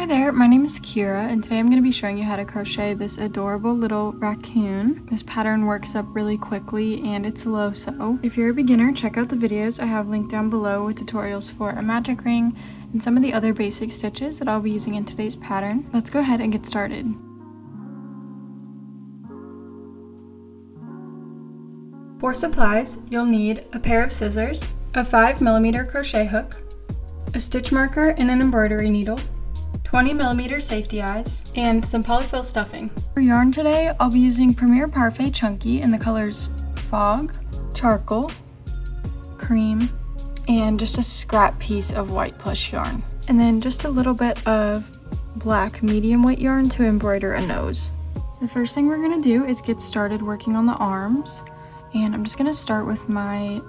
Hi there, my name is Kira, and today I'm going to be showing you how to crochet this adorable little raccoon. This pattern works up really quickly and it's low sew. If you're a beginner, check out the videos I have linked down below with tutorials for a magic ring and some of the other basic stitches that I'll be using in today's pattern. Let's go ahead and get started. For supplies, you'll need a pair of scissors, a 5mm crochet hook, a stitch marker and an embroidery needle, 20mm safety eyes, and some polyfill stuffing. For yarn today, I'll be using Premier Parfait Chunky in the colors Fog, Charcoal, Cream, and just a scrap piece of white plush yarn. And then just a little bit of black medium weight yarn to embroider a nose. The first thing we're going to do is get started working on the arms. And I'm just going to start with my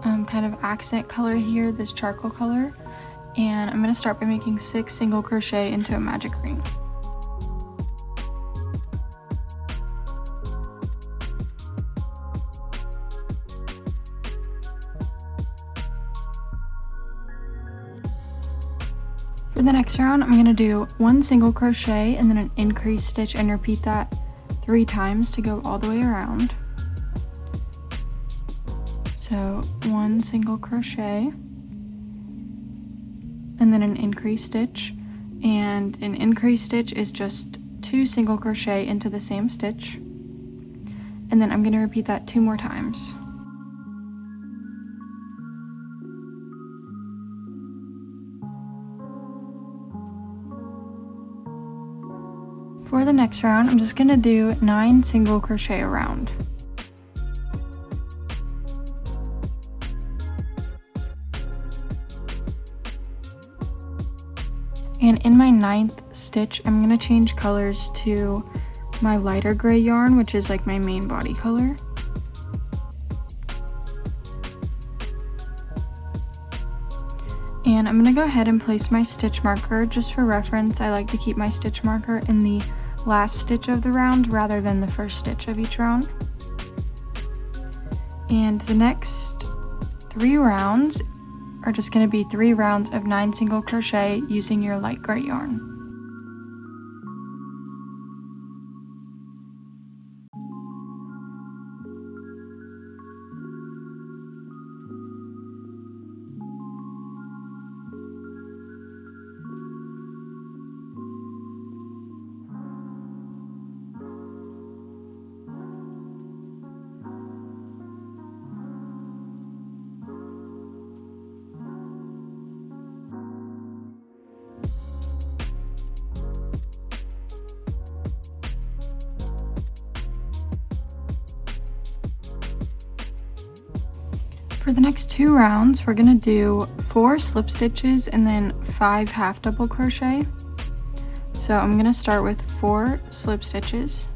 kind of accent color here, this charcoal color. And I'm going to start by making 6 single crochet into a magic ring. For the next round, I'm going to do 1 single crochet and then an increased stitch and repeat that 3 times to go all the way around. So 1 single crochet and then an increased stitch, and an increased stitch is just 2 single crochet into the same stitch, and then I'm going to repeat that 2 more times. For the next round, I'm just going to do 9 single crochet around. And in my 9th stitch, I'm going to change colors to my lighter gray yarn, which is like my main body color. And I'm going to go ahead and place my stitch marker. Just for reference, I like to keep my stitch marker in the last stitch of the round rather than the first stitch of each round. And the next 3 rounds are just going to be 3 rounds of 9 single crochet using your light gray yarn. For the next 2 rounds, we're going to do 4 slip stitches and then 5 half double crochet. So I'm going to start with 4 slip stitches.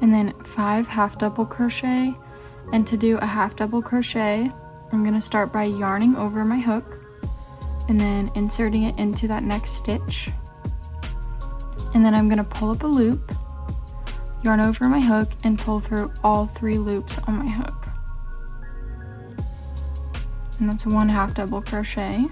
And then 5 half double crochet. And to do a half double crochet, I'm going to start by yarning over my hook and then inserting it into that next stitch. And then I'm going to pull up a loop, yarn over my hook, and pull through all 3 loops on my hook. And that's 1 half double crochet.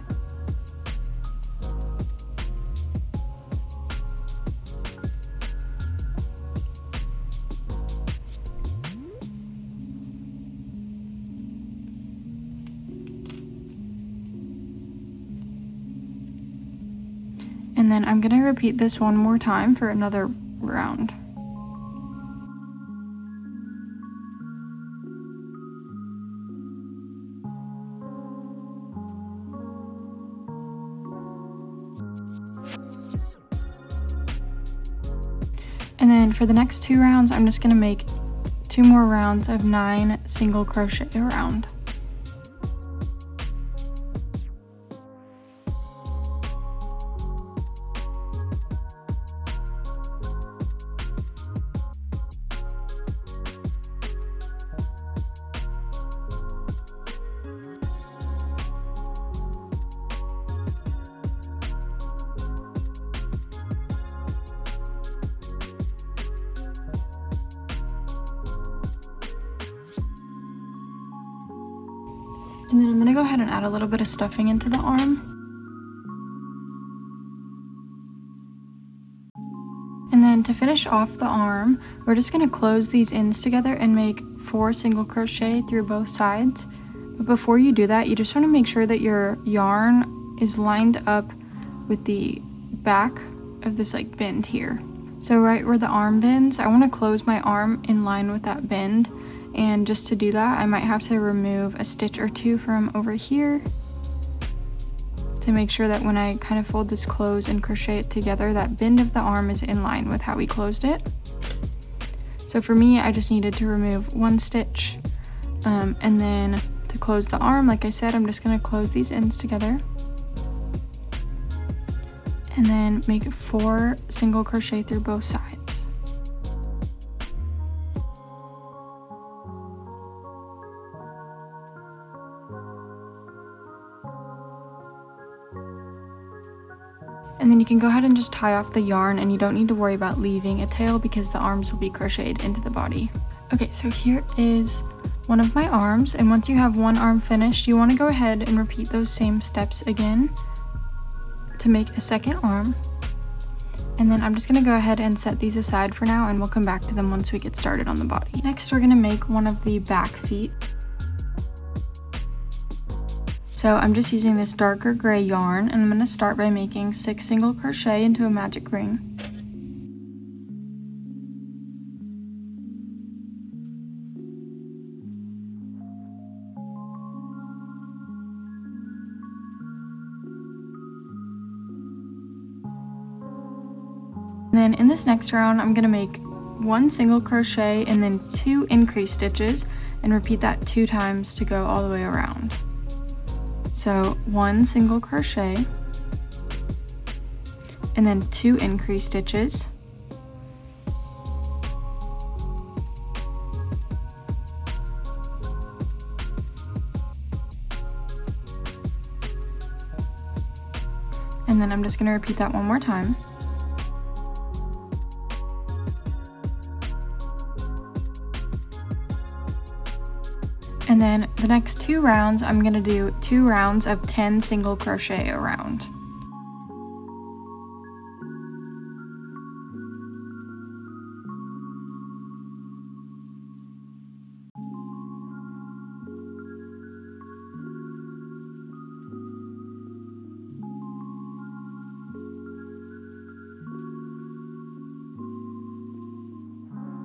And then I'm going to repeat this 1 more time for another round. And then for the next 2 rounds, I'm just going to make 2 more rounds of 9 single crochet around. And then I'm gonna go ahead and add a little bit of stuffing into the arm. And then to finish off the arm, we're just gonna close these ends together and make 4 single crochet through both sides. But before you do that, you just wanna make sure that your yarn is lined up with the back of this like bend here. So right where the arm bends, I wanna close my arm in line with that bend. And just to do that, I might have to remove a stitch or two from over here to make sure that when I kind of fold this close and crochet it together, that bend of the arm is in line with how we closed it. So for me, I just needed to remove 1 stitch. And then to close the arm, like I said, I'm just gonna close these ends together. And then make 4 single crochet through both sides. And then you can go ahead and just tie off the yarn, and you don't need to worry about leaving a tail because the arms will be crocheted into the body. Okay, so here is one of my arms, and once you have one arm finished, you want to go ahead and repeat those same steps again to make a second arm. And then I'm just going to go ahead and set these aside for now, and we'll come back to them once we get started on the body. Next, we're going to make one of the back feet. So I'm just using this darker gray yarn, and I'm going to start by making 6 single crochet into a magic ring. And then in this next round, I'm going to make 1 single crochet and then 2 increase stitches, and repeat that 2 times to go all the way around. So 1 single crochet and then 2 increase stitches, and then I'm just going to repeat that one more time. And then the next 2 rounds, I'm going to do 2 rounds of 10 single crochet around.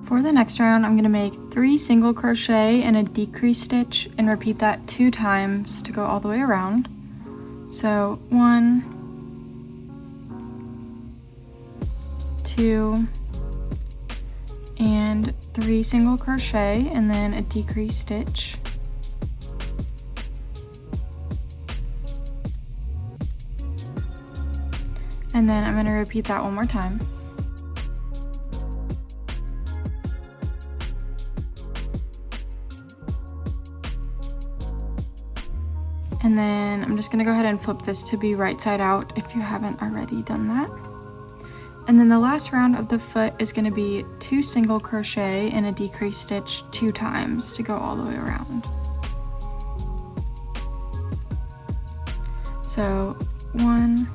For the next round, I'm going to make 3 single crochet and a decrease stitch, and repeat that 2 times to go all the way around. So 1, 2, and 3 single crochet, and then a decrease stitch. And then I'm going to repeat that one more time. And then I'm just going to go ahead and flip this to be right side out if you haven't already done that. And then the last round of the foot is going to be 2 single crochet and a decrease stitch 2 times to go all the way around. So 1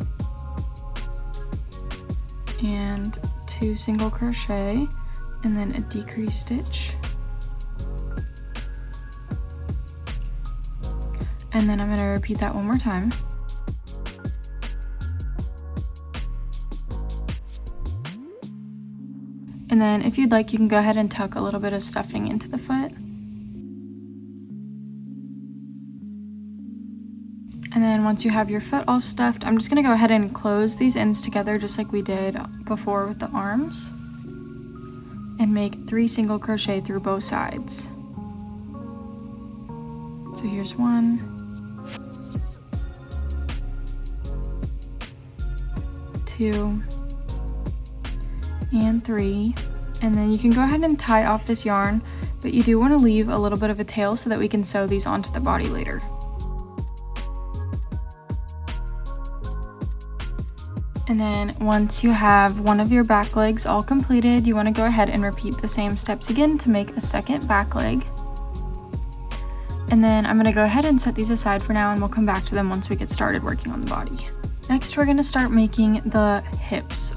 and 2 single crochet and then a decrease stitch. And then I'm going to repeat that one more time. And then if you'd like, you can go ahead and tuck a little bit of stuffing into the foot. And then once you have your foot all stuffed, I'm just going to go ahead and close these ends together just like we did before with the arms. And make 3 single crochet through both sides. So here's 1. 2 and 3, and then you can go ahead and tie off this yarn, but you do want to leave a little bit of a tail so that we can sew these onto the body later. And then once you have one of your back legs all completed, you want to go ahead and repeat the same steps again to make a second back leg. And then I'm gonna go ahead and set these aside for now, and we'll come back to them once we get started working on the body. Next, we're gonna start making the hips.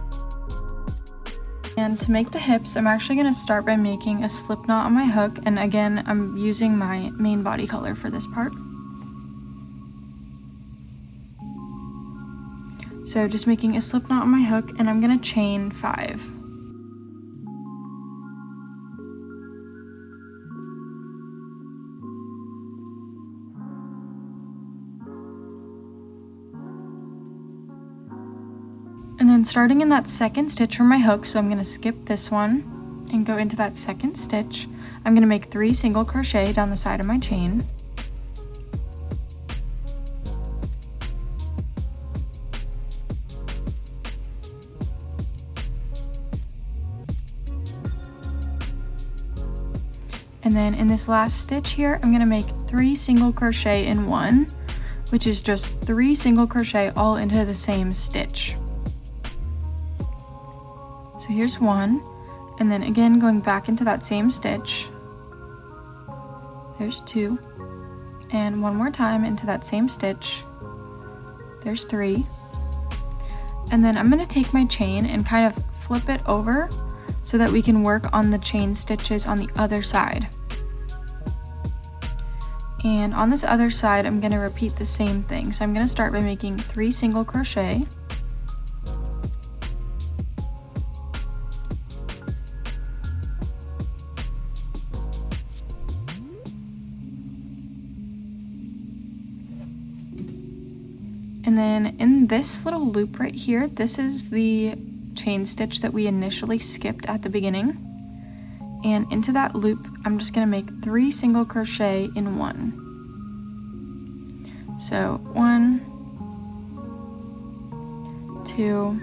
And to make the hips, I'm actually gonna start by making a slip knot on my hook. And again, I'm using my main body color for this part. So just making a slip knot on my hook, and I'm gonna chain 5. And then starting in that second stitch from my hook, so I'm going to skip this one and go into that second stitch. I'm going to make 3 single crochet down the side of my chain. And then in this last stitch here, I'm going to make 3 single crochet in 1, which is just 3 single crochet all into the same stitch. So here's 1, and then again going back into that same stitch, there's 2, and one more time into that same stitch, there's 3, and then I'm going to take my chain and kind of flip it over so that we can work on the chain stitches on the other side. And on this other side, I'm going to repeat the same thing. So I'm going to start by making 3 single crochet. And then in this little loop right here, this is the chain stitch that we initially skipped at the beginning. And into that loop, I'm just going to make 3 single crochet in 1. So 1, 2,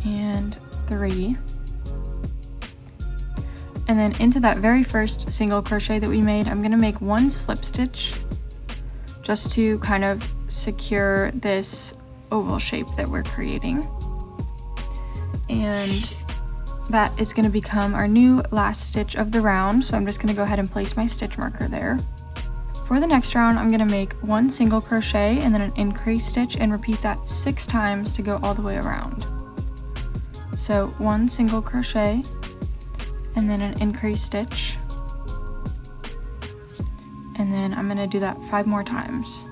and 3. And then into that very first single crochet that we made, I'm going to make 1 slip stitch just to kind of secure this oval shape that we're creating. And that is going to become our new last stitch of the round, so I'm just going to go ahead and place my stitch marker there. For the next round, I'm going to make 1 single crochet and then an increase stitch and repeat that 6 times to go all the way around. So 1 single crochet and then an increase stitch, and then I'm going to do that 5 more times.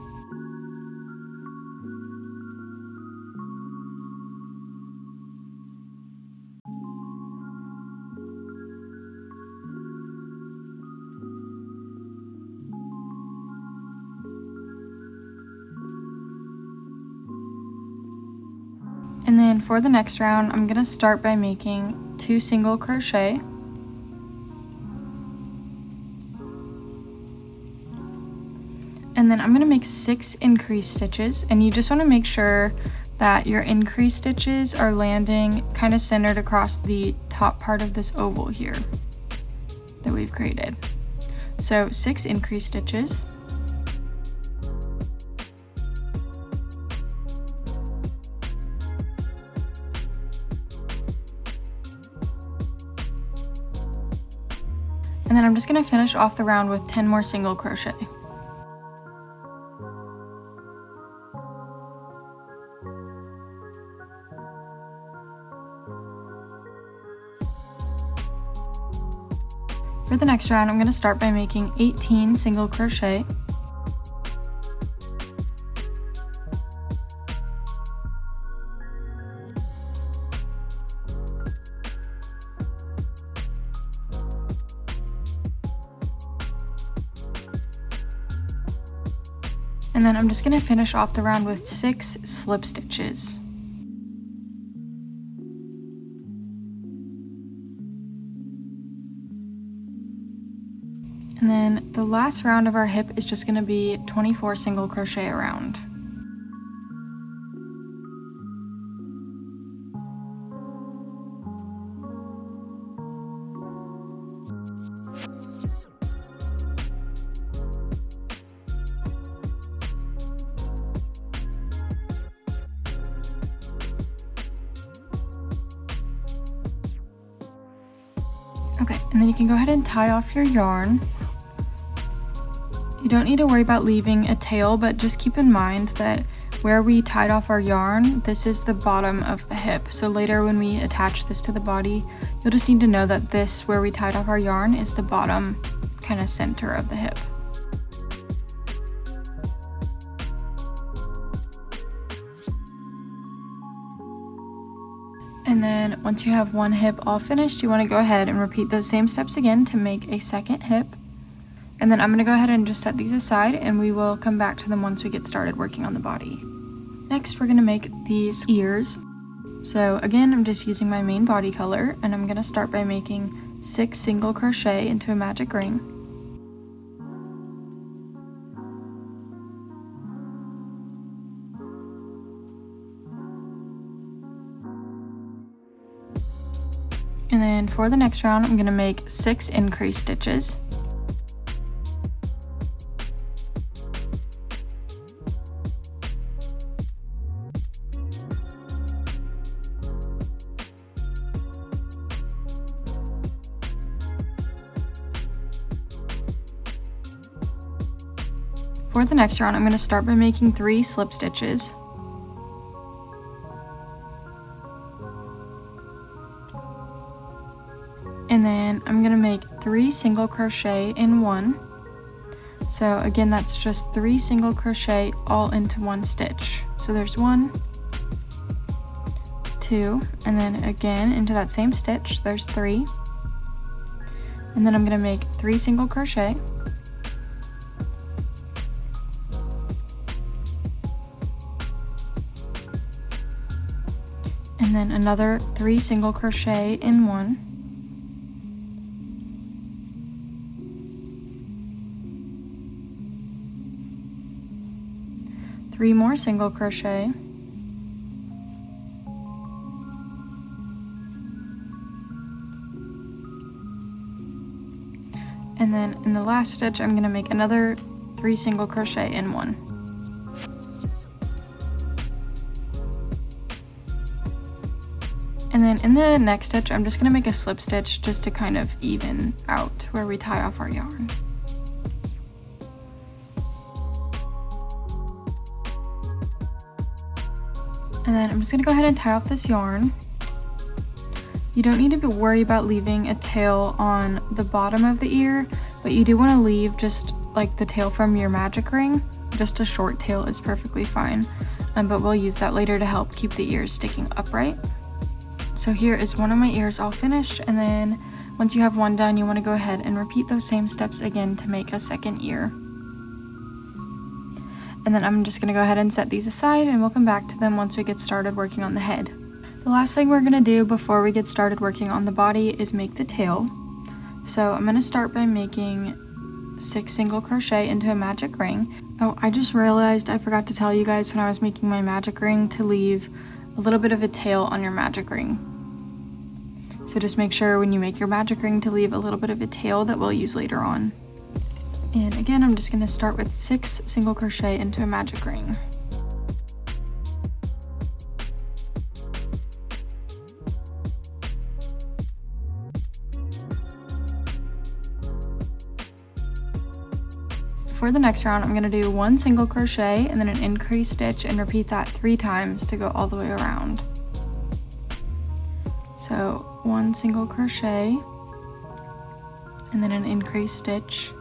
And then for the next round, I'm going to start by making 2 single crochet. And then I'm going to make 6 increase stitches, and you just want to make sure that your increase stitches are landing kind of centered across the top part of this oval here that we've created. So 6 increase stitches. And then I'm just going to finish off the round with 10 more single crochet. For the next round, I'm going to start by making 18 single crochet. And then I'm just going to finish off the round with 6 slip stitches. And then the last round of our hip is just going to be 24 single crochet around. Okay, and then you can go ahead and tie off your yarn. You don't need to worry about leaving a tail, but just keep in mind that where we tied off our yarn, this is the bottom of the hip. So later when we attach this to the body, you'll just need to know that this, where we tied off our yarn, is the bottom kind of center of the hip. And then once you have one hip all finished, you want to go ahead and repeat those same steps again to make a second hip. And then I'm going to go ahead and just set these aside, and we will come back to them once we get started working on the body. Next, we're going to make these ears. So again, I'm just using my main body color, and I'm going to start by making 6 single crochet into a magic ring. And then for the next round, I'm going to make 6 increase stitches. For the next round, I'm going to start by making 3 slip stitches. And then I'm going to make 3 single crochet in one. So again, that's just 3 single crochet all into one stitch. So there's 1, 2, and then again into that same stitch, there's 3. And then I'm going to make 3 single crochet. And then another 3 single crochet in one. Three more single crochet. And then in the last stitch, I'm going to make another 3 single crochet in one. And then in the next stitch, I'm just going to make a slip stitch just to kind of even out where we tie off our yarn. And then I'm just going to go ahead and tie off this yarn. You don't need to worry about leaving a tail on the bottom of the ear, but you do want to leave just like the tail from your magic ring. Just a short tail is perfectly fine, but we'll use that later to help keep the ears sticking upright. So here is one of my ears all finished, and then once you have one done, you want to go ahead and repeat those same steps again to make a second ear. And then I'm just going to go ahead and set these aside, and we'll come back to them once we get started working on the head. The last thing we're going to do before we get started working on the body is make the tail. So I'm going to start by making 6 single crochet into a magic ring. Oh, I just realized I forgot to tell you guys when I was making my magic ring to leave a little bit of a tail on your magic ring. So just make sure when you make your magic ring to leave a little bit of a tail that we'll use later on. And again, I'm just going to start with 6 single crochet into a magic ring. For the next round, I'm going to do 1 single crochet and then an increase stitch and repeat that 3 times to go all the way around. So 1 single crochet and then an increase stitch.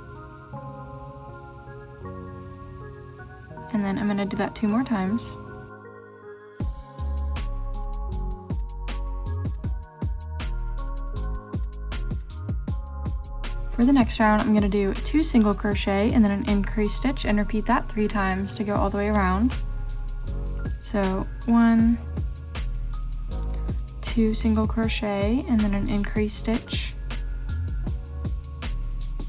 And then I'm going to do that 2 more times. For the next round, I'm going to do 2 single crochet and then an increase stitch and repeat that 3 times to go all the way around. So 1, 2 single crochet and then an increase stitch.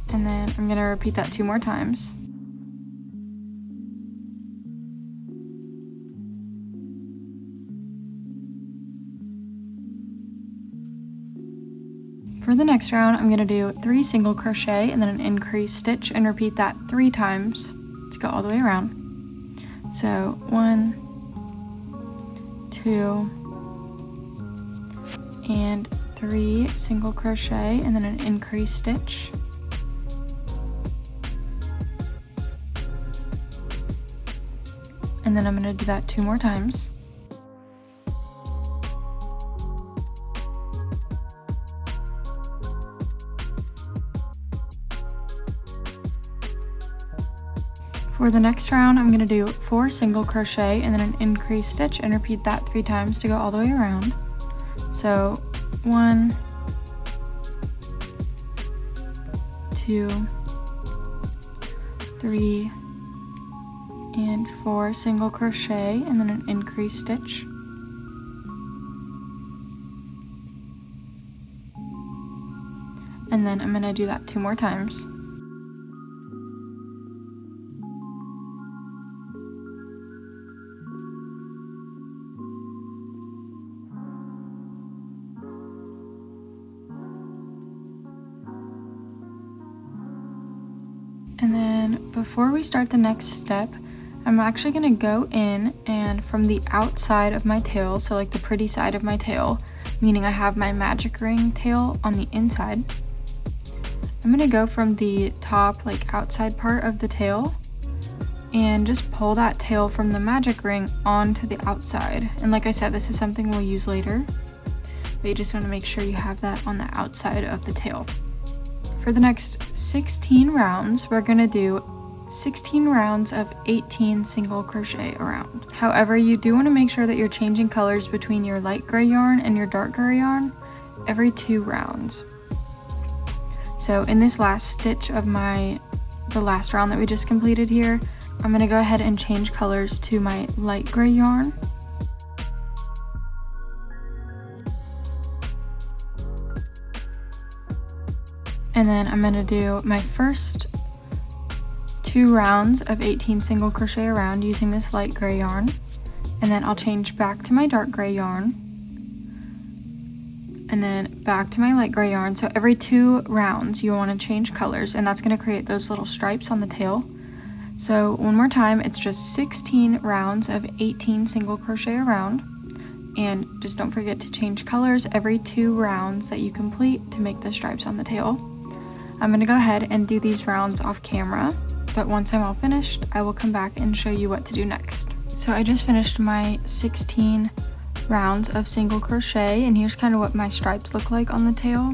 And then I'm going to repeat that 2 more times. For the next round, I'm going to do 3 single crochet and then an increase stitch and repeat that 3 times to go all the way around. So 1, 2, and 3 single crochet and then an increase stitch. and then I'm going to do that 2 more times. For the next round, I'm going to do 4 single crochet and then an increased stitch and repeat that 3 times to go all the way around. So 1, 2, 3, and 4 single crochet and then an increased stitch. And then I'm going to do that 2 more times. And then before we start the next step, I'm actually going to go in and from the outside of my tail, so like the pretty side of my tail, meaning I have my magic ring tail on the inside, I'm going to go from the top, like outside part of the tail, and just pull that tail from the magic ring onto the outside. And like I said, this is something we'll use later, but you just want to make sure you have that on the outside of the tail. For the next 16 rounds, we're going to do 16 rounds of 18 single crochet around. However, you do want to make sure that you're changing colors between your light gray yarn and your dark gray yarn every 2 rounds. So in this last stitch of the last round that we just completed here, I'm going to go ahead and change colors to my light gray yarn. And then I'm going to do my first 2 rounds of 18 single crochet around using this light gray yarn. And then I'll change back to my dark gray yarn. And then back to my light gray yarn. So every 2 rounds you want to change colors, and that's going to create those little stripes on the tail. So one more time, it's just 16 rounds of 18 single crochet around. And just don't forget to change colors every 2 rounds that you complete to make the stripes on the tail. I'm going to go ahead and do these rounds off camera, but once I'm all finished, I will come back and show you what to do next. So I just finished my 16 rounds of single crochet, and here's kind of what my stripes look like on the tail.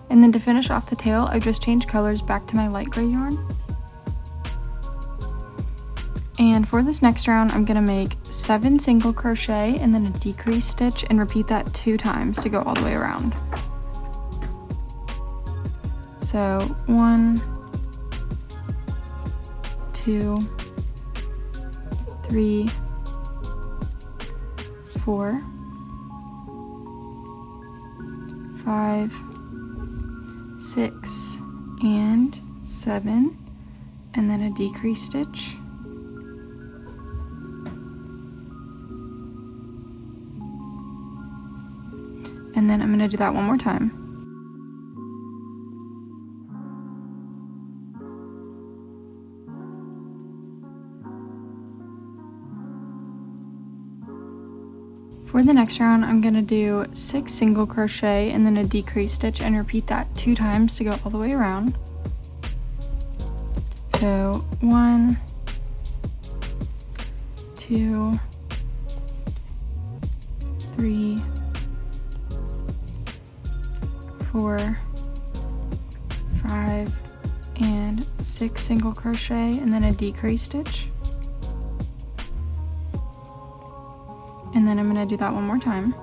And then to finish off the tail, I just changed colors back to my light gray yarn. And for this next round, I'm going to make 7 single crochet and then a decreased stitch and repeat that 2 times to go all the way around. So 1, 2, 3, 4, 5, 6, and 7, and then a decreased stitch. And then I'm going to do that one more time. For the next round, I'm going to do 6 single crochet and then a decreased stitch and repeat that 2 times to go all the way around. So 1, 2, 3, 4, 5, and 6 single crochet and then a decreased stitch. And then I'm going to do that one more time.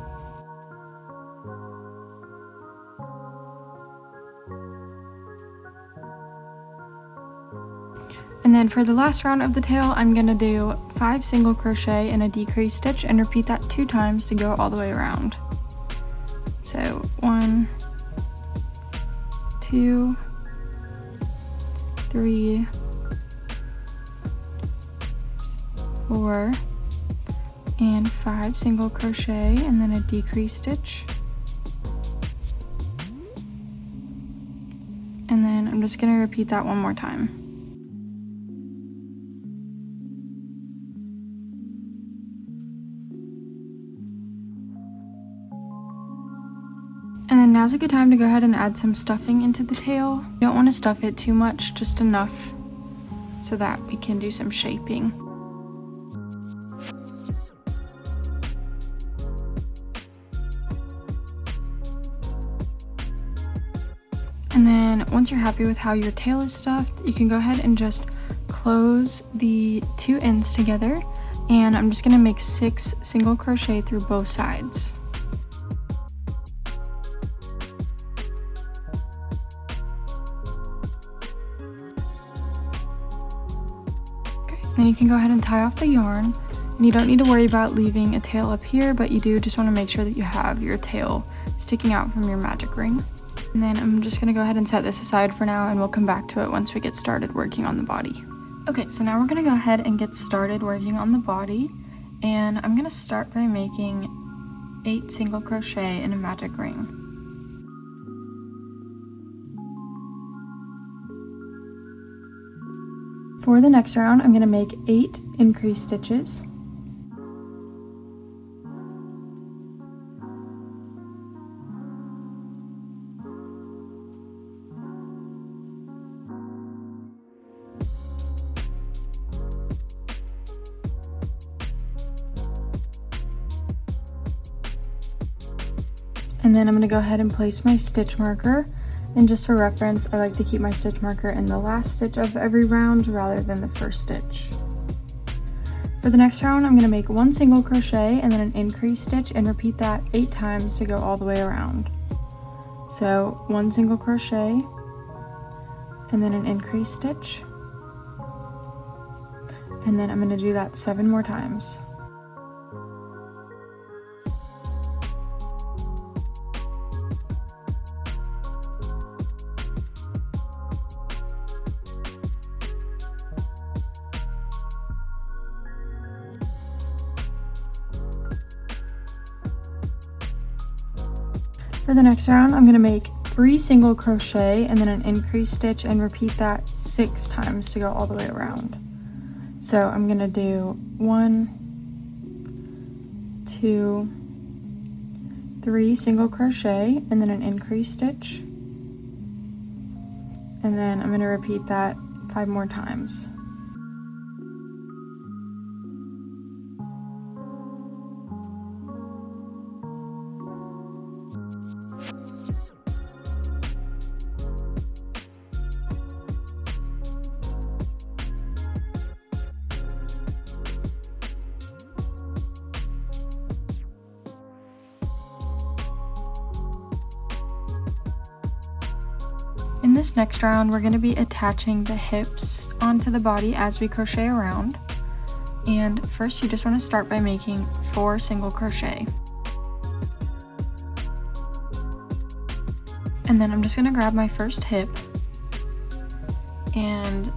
And then for the last round of the tail, I'm going to do 5 single crochet and a decreased stitch and repeat that 2 times to go all the way around. So 1, 2, 3, 4, and 5 single crochet and then a decreased stitch. And then I'm just going to repeat that one more time. And then now's a good time to go ahead and add some stuffing into the tail. You don't want to stuff it too much, just enough so that we can do some shaping. And then once you're happy with how your tail is stuffed, you can go ahead and just close the two ends together, and I'm just going to make 6 single crochet through both sides. Okay, then you can go ahead and tie off the yarn, and you don't need to worry about leaving a tail up here, but you do just want to make sure that you have your tail sticking out from your magic ring. And then I'm just going to go ahead and set this aside for now, and we'll come back to it once we get started working on the body. Okay, so now we're going to go ahead and get started working on the body, and I'm going to start by making 8 single crochet in a magic ring. For the next round, I'm going to make 8 increase stitches. And then I'm going to go ahead and place my stitch marker, and just for reference, I like to keep my stitch marker in the last stitch of every round rather than the first stitch. For the next round, I'm going to make 1 single crochet and then an increase stitch, and repeat that 8 times to go all the way around. So 1 single crochet and then an increase stitch, and then I'm going to do that 7 more times. For the next round, I'm going to make 3 single crochet and then an increase stitch, and repeat that 6 times to go all the way around. So I'm going to do 1, 2, 3 single crochet and then an increase stitch, and then I'm going to repeat that 5 more times. In this next round, we're going to be attaching the hips onto the body as we crochet around. And first, you just want to start by making 4 single crochet. And then I'm just going to grab my first hip. And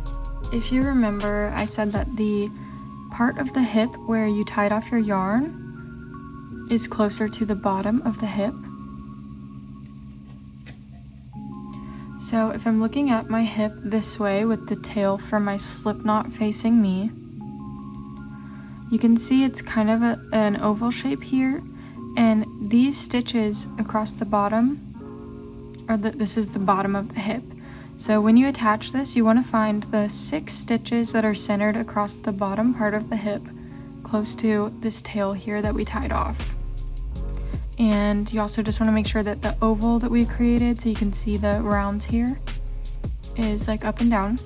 if you remember, I said that the part of the hip where you tied off your yarn is closer to the bottom of the hip. So if I'm looking at my hip this way with the tail from my slip knot facing me, you can see it's kind of an oval shape here, and these stitches across the bottom, this is the bottom of the hip. So when you attach this, you want to find the 6 stitches that are centered across the bottom part of the hip, close to this tail here that we tied off. And you also just want to make sure that the oval that we created, so you can see the rounds here, is like up and down.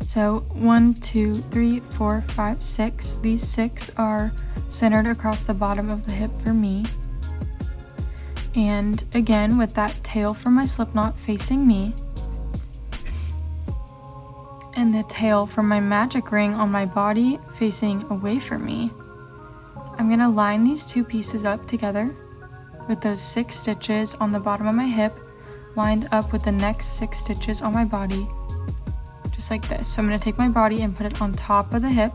So 1, 2, 3, 4, 5, 6. These 6 are centered across the bottom of the hip for me. And again, with that tail from my slip knot facing me, and the tail from my magic ring on my body facing away from me, I'm going to line these 2 pieces up together with those 6 stitches on the bottom of my hip lined up with the next 6 stitches on my body, just like this. So I'm going to take my body and put it on top of the hip,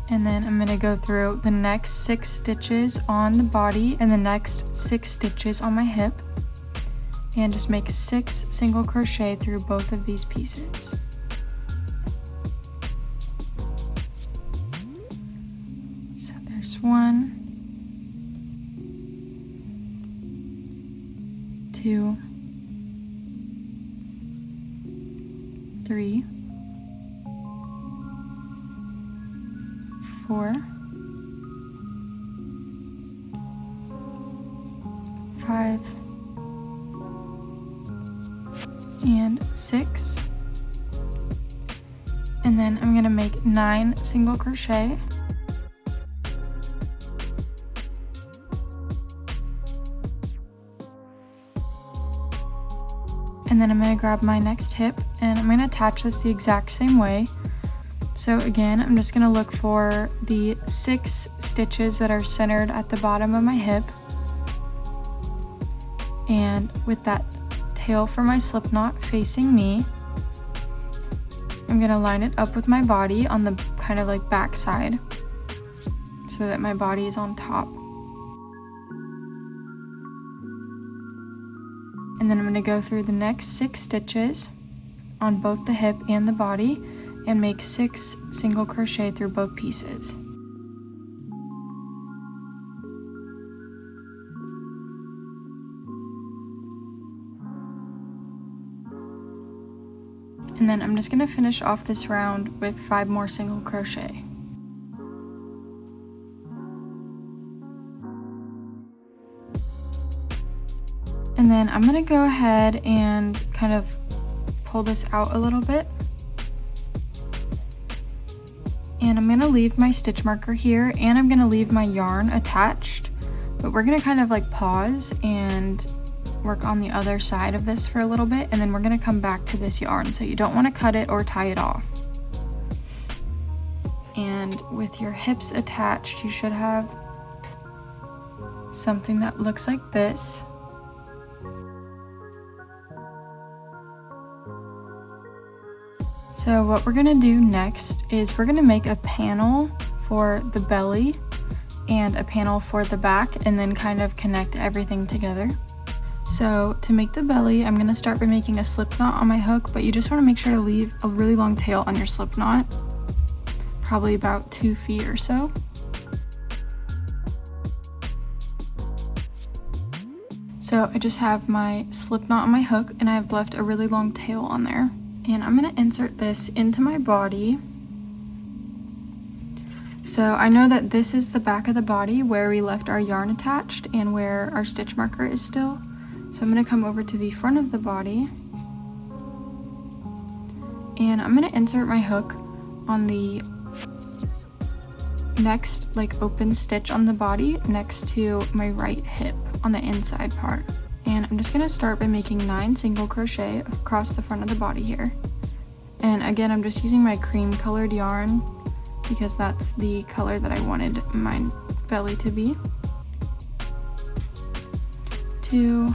and then I'm going to go through the next 6 stitches on the body and the next 6 stitches on my hip, and just make 6 single crochet through both of these pieces. So there's 1, 2, 3, 4, 5, and 6, and then I'm going to make 9 single crochet, and then I'm going to grab my next hip and I'm going to attach this the exact same way. So again, I'm just going to look for the 6 stitches that are centered at the bottom of my hip, and with that tail for my slip knot facing me, I'm going to line it up with my body on the kind of like back side so that my body is on top. And then I'm going to go through the next 6 stitches on both the hip and the body and make 6 single crochet through both pieces. And then I'm just going to finish off this round with 5 more single crochet. And then I'm going to go ahead and kind of pull this out a little bit. And I'm going to leave my stitch marker here, and I'm going to leave my yarn attached. But we're going to kind of like pause and work on the other side of this for a little bit, and then we're going to come back to this yarn, so you don't want to cut it or tie it off. And with your hips attached, you should have something that looks like this. So what we're going to do next is we're going to make a panel for the belly and a panel for the back, and then kind of connect everything together. So to make the belly, I'm going to start by making a slip knot on my hook, but you just want to make sure to leave a really long tail on your slip knot, probably about 2 feet or so. So I just have my slip knot on my hook, and I've left a really long tail on there. And I'm going to insert this into my body. So I know that this is the back of the body where we left our yarn attached and where our stitch marker is still. So I'm going to come over to the front of the body, and I'm going to insert my hook on the next like open stitch on the body next to my right hip on the inside part. And I'm just going to start by making 9 single crochet across the front of the body here. And again, I'm just using my cream colored yarn because that's the color that I wanted my belly to be. 2,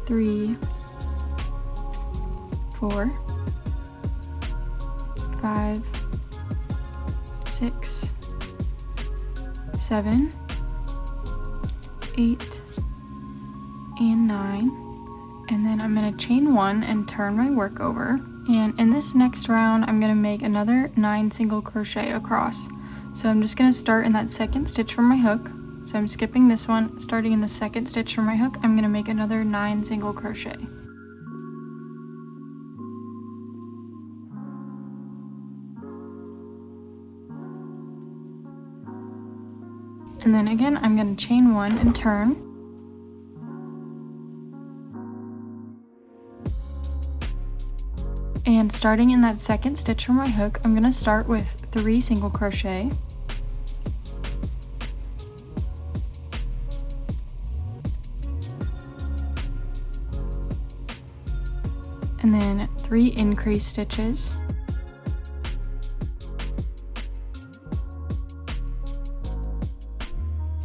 3, 4, 5, 6, 7, 8, and 9, and then I'm going to chain 1 and turn my work over. And in this next round, I'm going to make another 9 single crochet across. So I'm just going to start in that second stitch from my hook. So I'm skipping this one, starting in the second stitch from my hook, I'm going to make another 9 single crochet. And then again, I'm going to chain 1 and turn. And starting in that second stitch from my hook, I'm going to start with 3 single crochet. And then 3 increase stitches.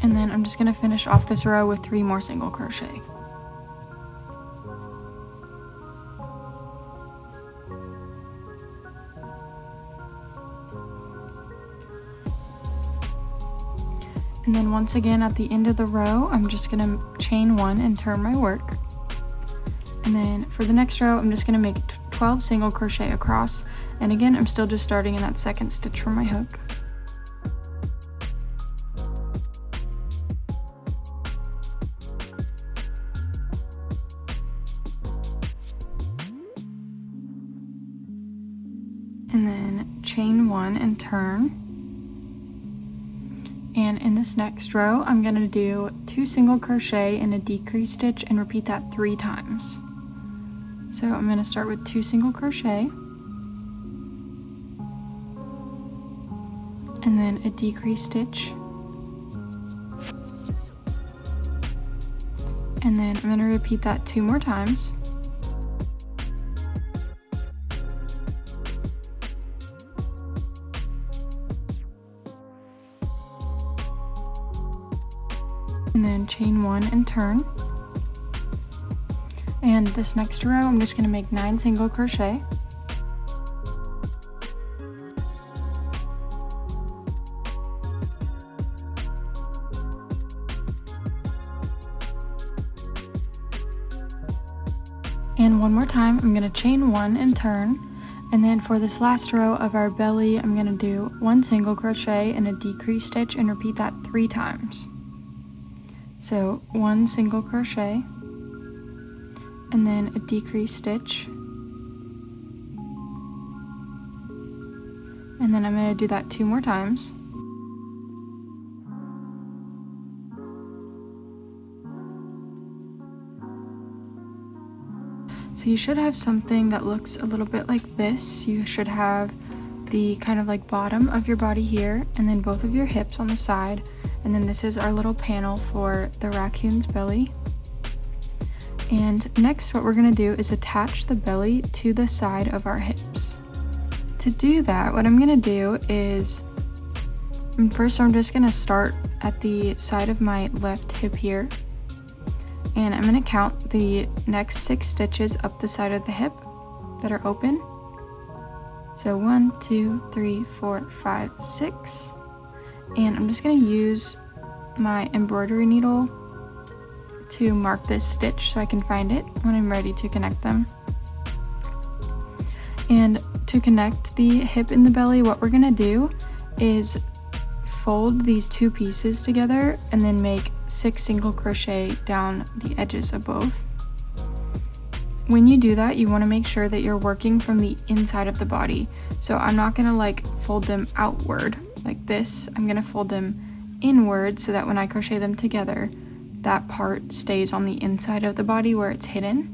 And then I'm just going to finish off this row with 3 more single crochet. And then once again at the end of the row, I'm just going to chain 1 and turn my work. And then for the next row, I'm just going to make 12 single crochet across. And again, I'm still just starting in that second stitch from my hook. And then chain 1 and turn. And in this next row, I'm going to do 2 single crochet and a decrease stitch and repeat that 3 times. So I'm going to start with 2 single crochet, and then a decrease stitch, and then I'm going to repeat that 2 more times. And then chain 1 and turn. And this next row, I'm just going to make 9 single crochet. And one more time, I'm going to chain 1 and turn. And then for this last row of our belly, I'm going to do 1 single crochet and a decrease stitch and repeat that 3 times. So 1 single crochet, and then a decrease stitch, and then I'm going to do that 2 more times. So you should have something that looks a little bit like this. You should have the kind of like bottom of your body here, and then both of your hips on the side, and then this is our little panel for the raccoon's belly. And next what we're going to do is attach the belly to the side of our hips. To do that, what I'm going to do is, first I'm just going to start at the side of my left hip here, and I'm going to count the next 6 stitches up the side of the hip that are open. So 1, 2, 3, 4, 5, 6. And I'm just going to use my embroidery needle to mark this stitch so I can find it when I'm ready to connect them. And to connect the hip and the belly, what we're going to do is fold these 2 pieces together and then make 6 single crochet down the edges of both. When you do that, you want to make sure that you're working from the inside of the body. So I'm not going to like fold them outward like this. I'm going to fold them inward so that when I crochet them together, that part stays on the inside of the body where it's hidden.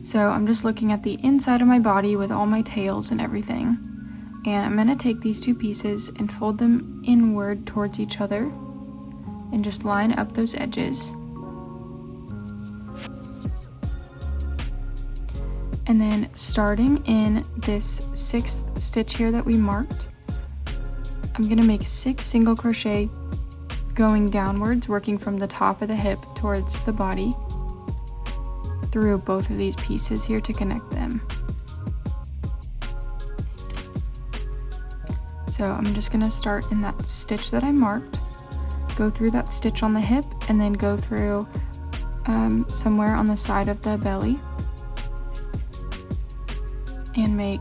So I'm just looking at the inside of my body with all my tails and everything. And I'm going to take these 2 pieces and fold them inward towards each other and just line up those edges. And then starting in this 6th stitch here that we marked, I'm going to make 6 single crochet going downwards, working from the top of the hip towards the body through both of these pieces here to connect them. So I'm just going to start in that stitch that I marked, go through that stitch on the hip, and then go through somewhere on the side of the belly and make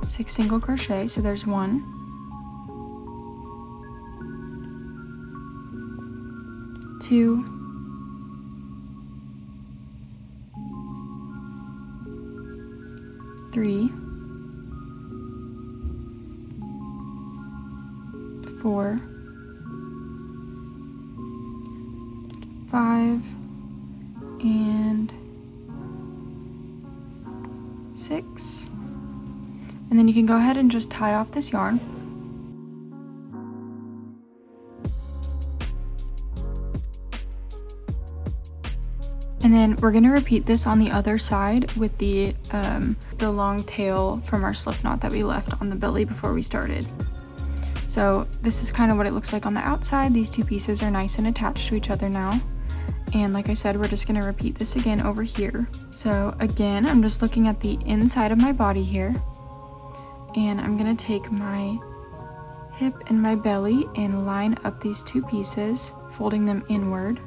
6 single crochet. So there's 1, 2, 3, 4, 5, and 6. And then you can go ahead and just tie off this yarn. And then we're going to repeat this on the other side with the long tail from our slip knot that we left on the belly before we started. So this is kind of what it looks like on the outside. These 2 pieces are nice and attached to each other now. And like I said, we're just going to repeat this again over here. So again, I'm just looking at the inside of my body here. And I'm going to take my hip and my belly and line up these 2 pieces, folding them inward.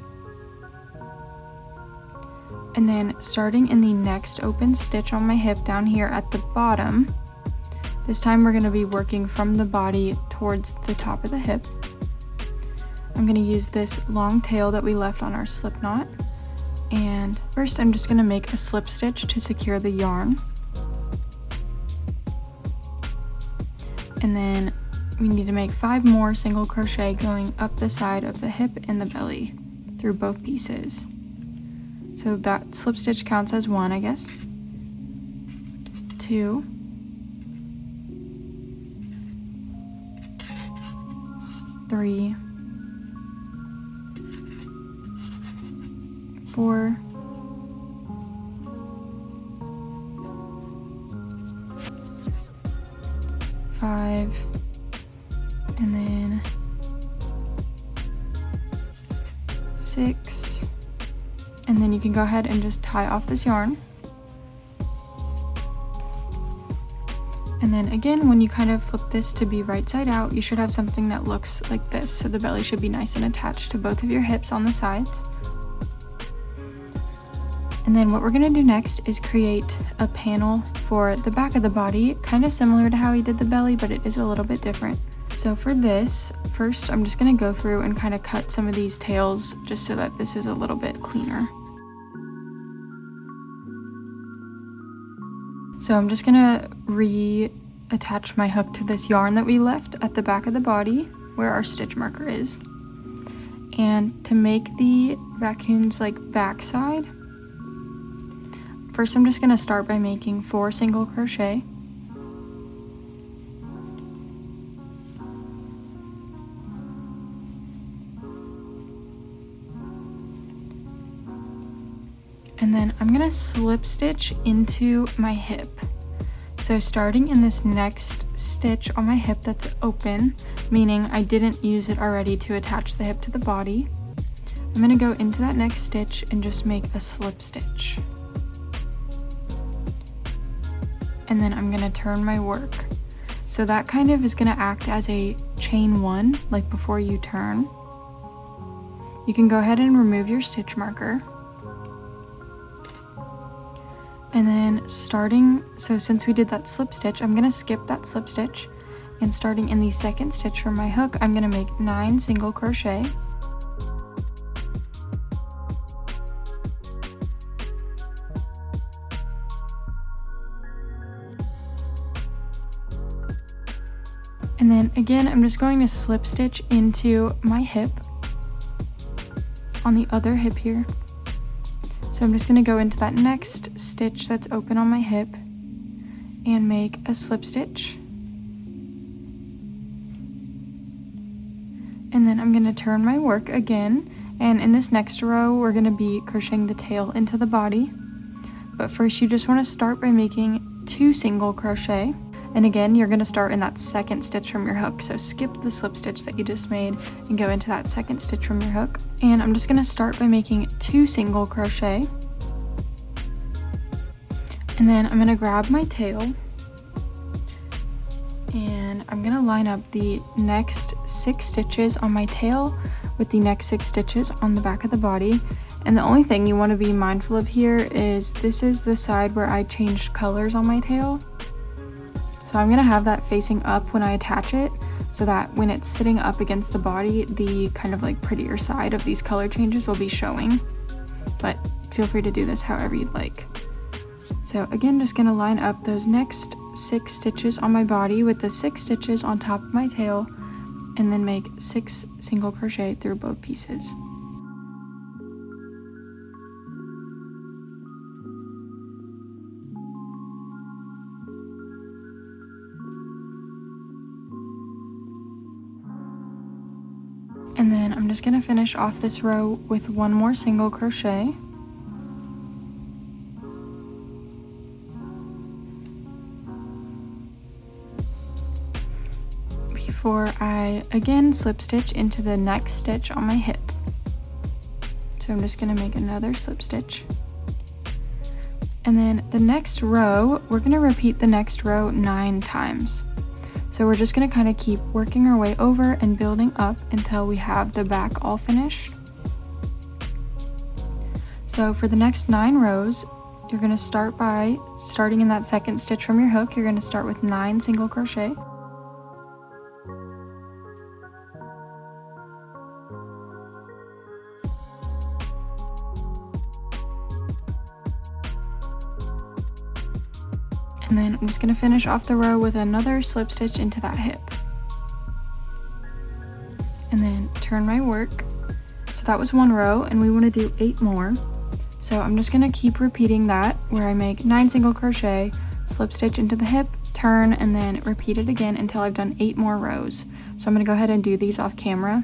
And then starting in the next open stitch on my hip down here at the bottom, this time we're going to be working from the body towards the top of the hip. I'm going to use this long tail that we left on our slip knot. And first I'm just going to make a slip stitch to secure the yarn. And then we need to make 5 more single crochet going up the side of the hip and the belly through both pieces. So that slip stitch counts as 1, I guess. 2, 3, 4, 5, and then 6, and then you can go ahead and just tie off this yarn. And then again, when you kind of flip this to be right side out, you should have something that looks like this. So the belly should be nice and attached to both of your hips on the sides. And then what we're gonna do next is create a panel for the back of the body, kind of similar to how we did the belly, but it is a little bit different. So for this, first I'm just gonna go through and kind of cut some of these tails just so that this is a little bit cleaner. So I'm just gonna reattach my hook to this yarn that we left at the back of the body where our stitch marker is. And to make the raccoon's like backside, first I'm just gonna start by making 4 single crochet. And then I'm gonna slip stitch into my hip. So starting in this next stitch on my hip that's open, meaning I didn't use it already to attach the hip to the body, I'm gonna go into that next stitch and just make a slip stitch. And then I'm gonna turn my work. So that kind of is gonna act as a chain 1, like before you turn. You can go ahead and remove your stitch marker. And then starting, so since we did that slip stitch, I'm gonna skip that slip stitch, and starting in the second stitch from my hook, I'm gonna make 9 single crochet. And then again, I'm just going to slip stitch into my hip on the other hip here. So I'm just going to go into that next stitch that's open on my hip and make a slip stitch. And then I'm going to turn my work again. And in this next row, we're going to be crocheting the tail into the body. But first you just want to start by making 2 single crochet. And again, you're going to start in that second stitch from your hook. So skip the slip stitch that you just made and go into that second stitch from your hook. And I'm just going to start by making 2 single crochet. And then I'm going to grab my tail and I'm going to line up the next 6 stitches on my tail with the next 6 stitches on the back of the body. And the only thing you want to be mindful of here is this is the side where I changed colors on my tail. So I'm gonna have that facing up when I attach it so that when it's sitting up against the body, the kind of like prettier side of these color changes will be showing. But feel free to do this however you'd like. So again, just gonna line up those next 6 stitches on my body with the 6 stitches on top of my tail and then make 6 single crochet through both pieces. And then I'm just going to finish off this row with 1 more single crochet. Before I again slip stitch into the next stitch on my hip. So I'm just going to make another slip stitch. And then the next row, we're going to repeat the next row 9 times. So we're just going to kind of keep working our way over and building up until we have the back all finished. So for the next 9 rows, you're going to start by starting in that second stitch from your hook. You're going to start with 9 single crochet. And then I'm just going to finish off the row with another slip stitch into that hip. And then turn my work. So that was 1 row and we want to do 8 more. So I'm just gonna keep repeating that, where I make 9 single crochet, slip stitch into the hip, turn, and then repeat it again until I've done 8 more rows. So I'm gonna go ahead and do these off camera,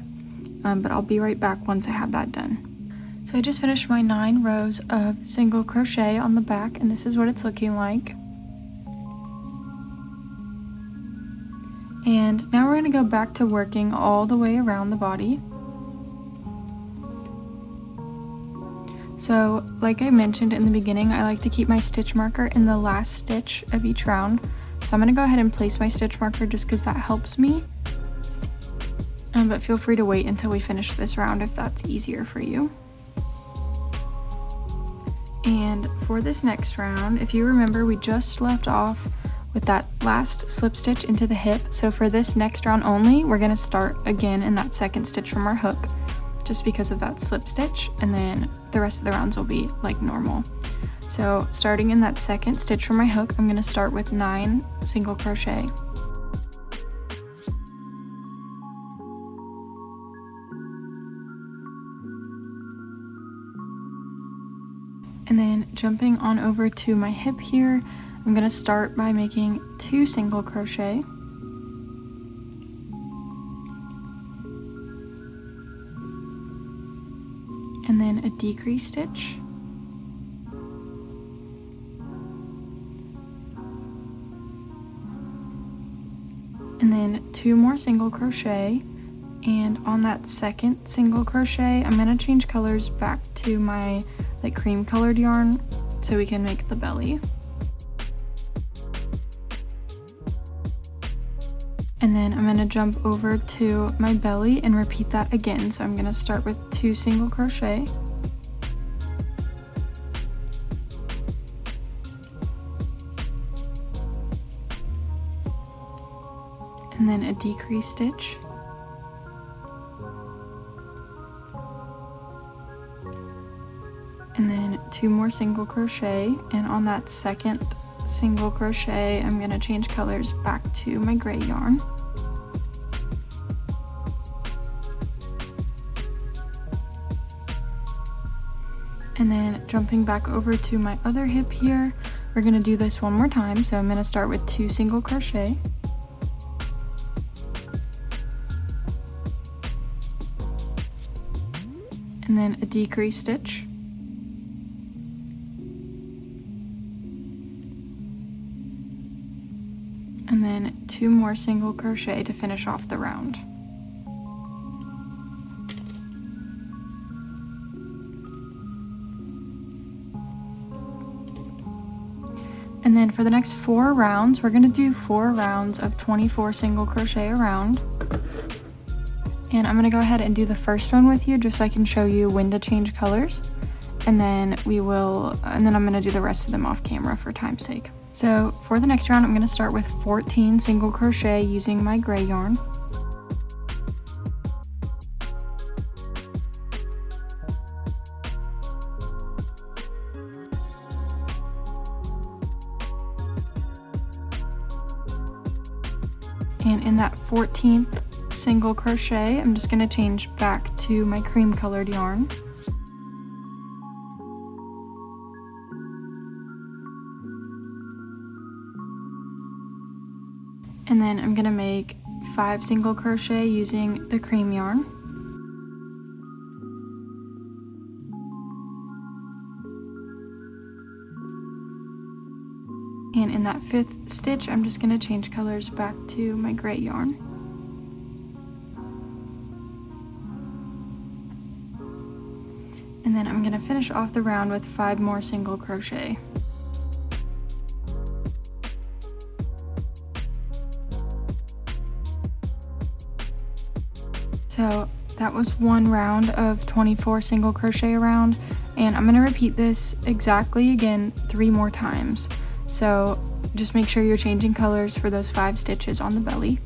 but I'll be right back once I have that done. So I just finished my 9 rows of single crochet on the back, and this is what it's looking like. And now we're going to go back to working all the way around the body. So like I mentioned in the beginning, I like to keep my stitch marker in the last stitch of each round. So I'm going to go ahead and place my stitch marker just because that helps me. But feel free to wait until we finish this round if that's easier for you. And for this next round, if you remember, we just left off with that last slip stitch into the hip. So for this next round only, we're gonna start again in that second stitch from our hook, just because of that slip stitch, and then the rest of the rounds will be like normal. So starting in that second stitch from my hook, I'm gonna start with 9 single crochet. And then jumping on over to my hip here, I'm going to start by making 2 single crochet. And then a decrease stitch. And then 2 more single crochet. And on that second single crochet, I'm going to change colors back to my like cream colored yarn so we can make the belly. And then I'm going to jump over to my belly and repeat that again. So I'm going to start with 2 single crochet. And then a decrease stitch. And then 2 more single crochet, and on that second single crochet I'm going to change colors back to my gray yarn. And then jumping back over to my other hip here, we're going to do this one more time. So I'm going to start with 2 single crochet. And then a decrease stitch. And then 2 more single crochet to finish off the round. And then for the next 4 rounds, we're going to do 4 rounds of 24 single crochet a round. And I'm going to go ahead and do the first one with you just so I can show you when to change colors. And then I'm going to do the rest of them off camera for time's sake. So for the next round, I'm going to start with 14 single crochet using my gray yarn. And in that 14th single crochet, I'm just going to change back to my cream colored yarn. And then I'm going to make 5 single crochet using the cream yarn. And in that 5th stitch, I'm just going to change colors back to my gray yarn. And then I'm going to finish off the round with 5 more single crochet. So that was one round of 24 single crochet around, and I'm going to repeat this exactly again 3 more times. So just make sure you're changing colors for those 5 stitches on the belly.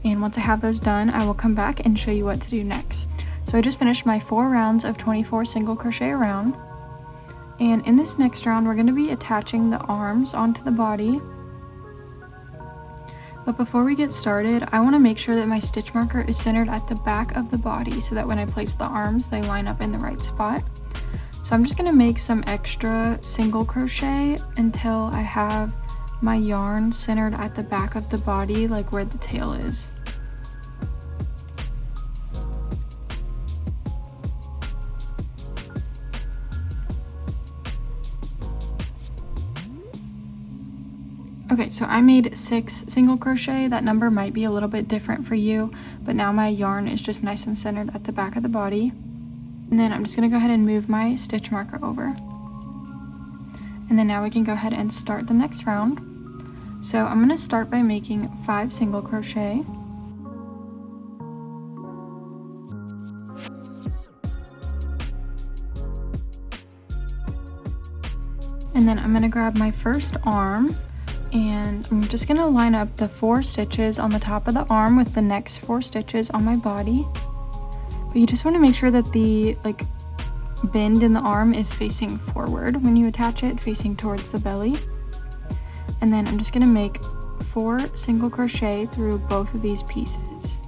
And once I have those done, I will come back and show you what to do next. So I just finished my 4 rounds of 24 single crochet around. And in this next round, we're going to be attaching the arms onto the body. But before we get started, I want to make sure that my stitch marker is centered at the back of the body so that when I place the arms, they line up in the right spot. So I'm just gonna make some extra single crochet until I have my yarn centered at the back of the body, like where the tail is. Okay, so I made 6 single crochet. That number might be a little bit different for you, but now my yarn is just nice and centered at the back of the body. And then I'm just gonna go ahead and move my stitch marker over. And then now we can go ahead and start the next round. So I'm gonna start by making 5 single crochet. And then I'm gonna grab my first arm, and I'm just gonna line up the 4 stitches on the top of the arm with the next 4 stitches on my body. But you just wanna make sure that the bend in the arm is facing forward when you attach it, facing towards the belly. And then I'm just gonna make 4 single crochet through both of these pieces.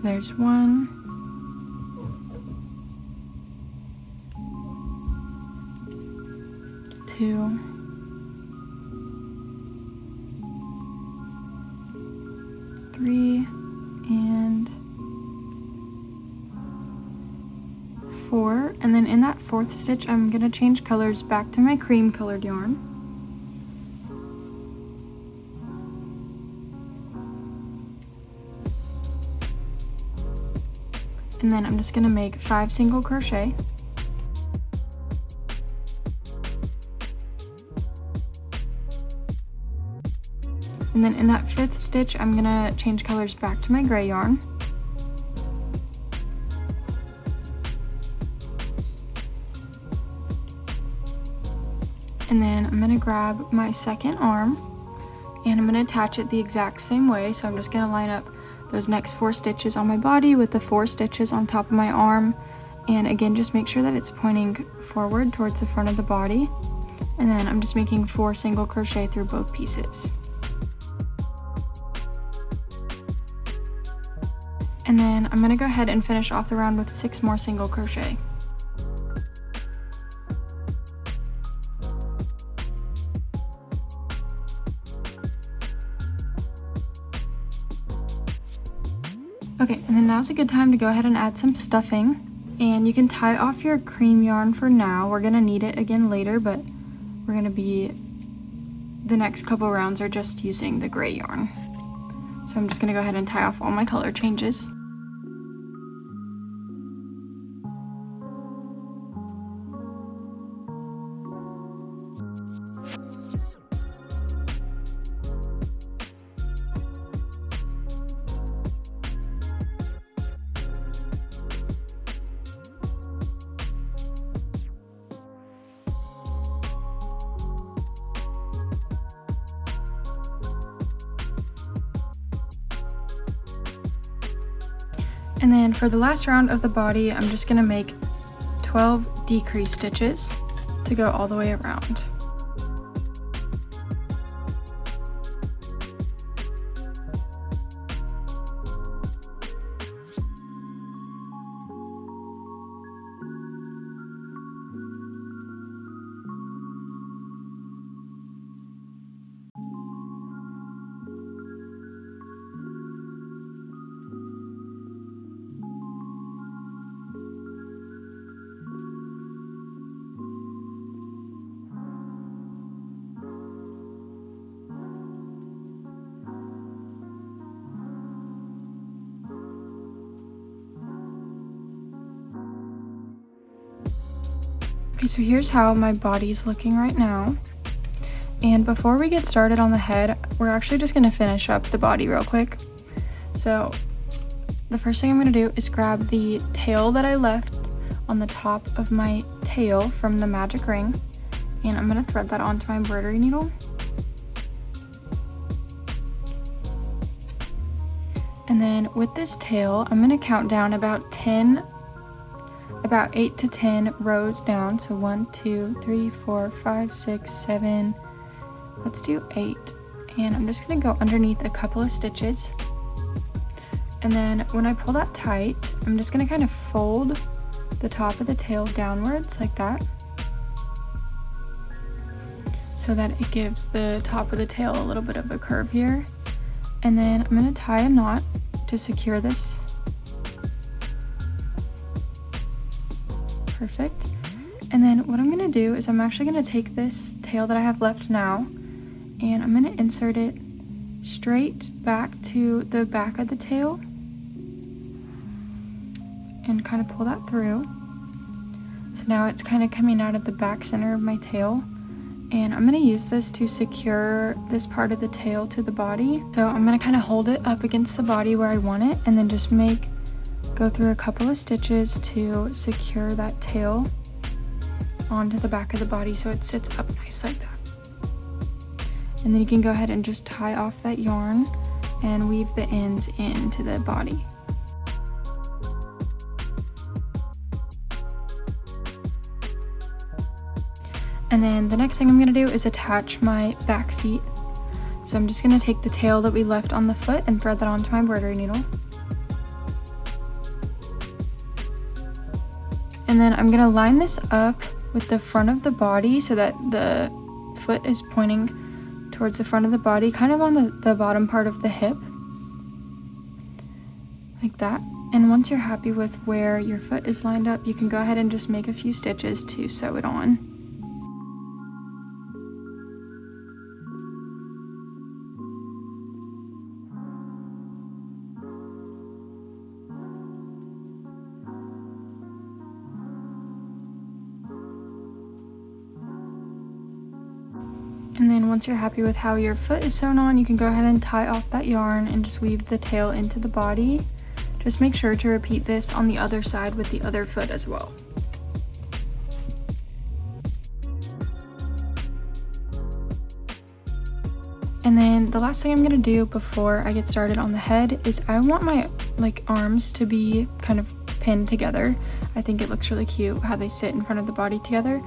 There's 1, 2, 3, and 4. And then in that 4th stitch, I'm gonna change colors back to my cream colored yarn. And then I'm just gonna make 5 single crochet. And then in that 5th stitch, I'm gonna change colors back to my gray yarn. And then I'm gonna grab my second arm, and I'm gonna attach it the exact same way. So I'm just gonna line up those next 4 stitches on my body with the 4 stitches on top of my arm. And again, just make sure that it's pointing forward towards the front of the body. And then I'm just making 4 single crochet through both pieces. And then I'm gonna go ahead and finish off the round with 6 more single crochet. Okay, and then now's a good time to go ahead and add some stuffing. And you can tie off your cream yarn for now. We're gonna need it again later, but we're gonna be, the next couple rounds are just using the gray yarn. So I'm just gonna go ahead and tie off all my color changes. And then for the last round of the body, I'm just gonna make 12 decrease stitches to go all the way around. Okay, so here's how my body's looking right now. And before we get started on the head, we're actually just gonna finish up the body real quick. So the first thing I'm gonna do is grab the tail that I left on the top of my tail from the magic ring, and I'm gonna thread that onto my embroidery needle. And then with this tail, I'm gonna count down about 10 about 8 to 10 rows down. So 1, 2, 3, 4, 5, 6, 7. Let's do 8. And I'm just gonna go underneath a couple of stitches. And then when I pull that tight, I'm just gonna kind of fold the top of the tail downwards like that, so that it gives the top of the tail a little bit of a curve here. And then I'm gonna tie a knot to secure this. Perfect. And then what I'm gonna do is I'm actually gonna take this tail that I have left now, and I'm gonna insert it straight back to the back of the tail and kind of pull that through. So now it's kind of coming out of the back center of my tail. And I'm gonna use this to secure this part of the tail to the body. So I'm gonna kind of hold it up against the body where I want it, and then just go through a couple of stitches to secure that tail onto the back of the body so it sits up nice like that. And then you can go ahead and just tie off that yarn and weave the ends into the body. And then the next thing I'm gonna do is attach my back feet. So I'm just gonna take the tail that we left on the foot and thread that onto my embroidery needle. And then I'm gonna line this up with the front of the body so that the foot is pointing towards the front of the body, kind of on the bottom part of the hip, like that. And once you're happy with where your foot is lined up, you can go ahead and just make a few stitches to sew it on. And then once you're happy with how your foot is sewn on, you can go ahead and tie off that yarn and just weave the tail into the body. Just make sure to repeat this on the other side with the other foot as well. And then the last thing I'm gonna do before I get started on the head is I want my arms to be kind of pinned together. I think it looks really cute how they sit in front of the body together.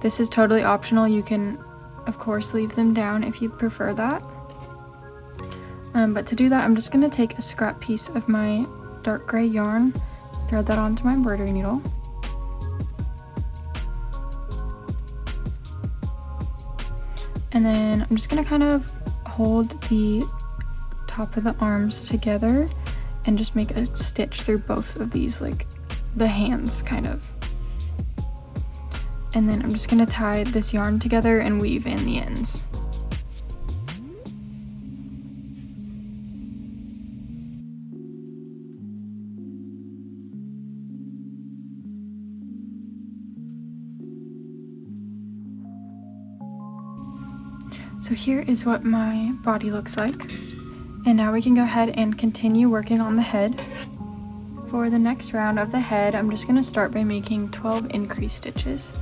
This is totally optional. You can of course leave them down if you prefer that. But to do that, I'm just gonna take a scrap piece of my dark gray yarn, thread that onto my embroidery needle. And then I'm just gonna kind of hold the top of the arms together and just make a stitch through both of these, like the hands kind of. And then I'm just gonna tie this yarn together and weave in the ends. So here is what my body looks like. And now we can go ahead and continue working on the head. For the next round of the head, I'm just gonna start by making 12 increase stitches.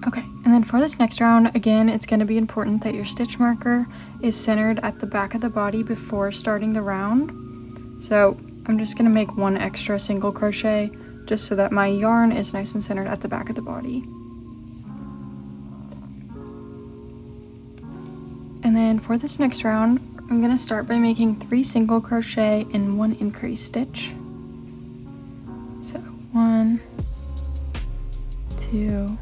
Okay, and then for this next round, again, it's going to be important that your stitch marker is centered at the back of the body before starting the round. So I'm just going to make one extra single crochet just so that my yarn is nice and centered at the back of the body. And then for this next round, I'm going to start by making 3 single crochet and 1 increase stitch. So 1, 2,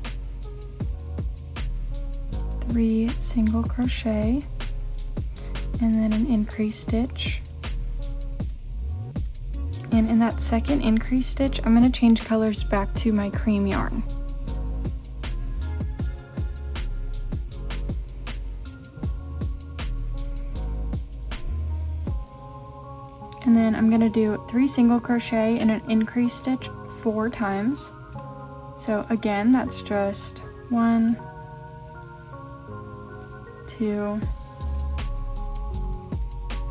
3 single crochet, and then an increase stitch. And in that second increase stitch, I'm going to change colors back to my cream yarn. And then I'm gonna do 3 single crochet and an increase stitch 4 times. So again, that's just 1, 2,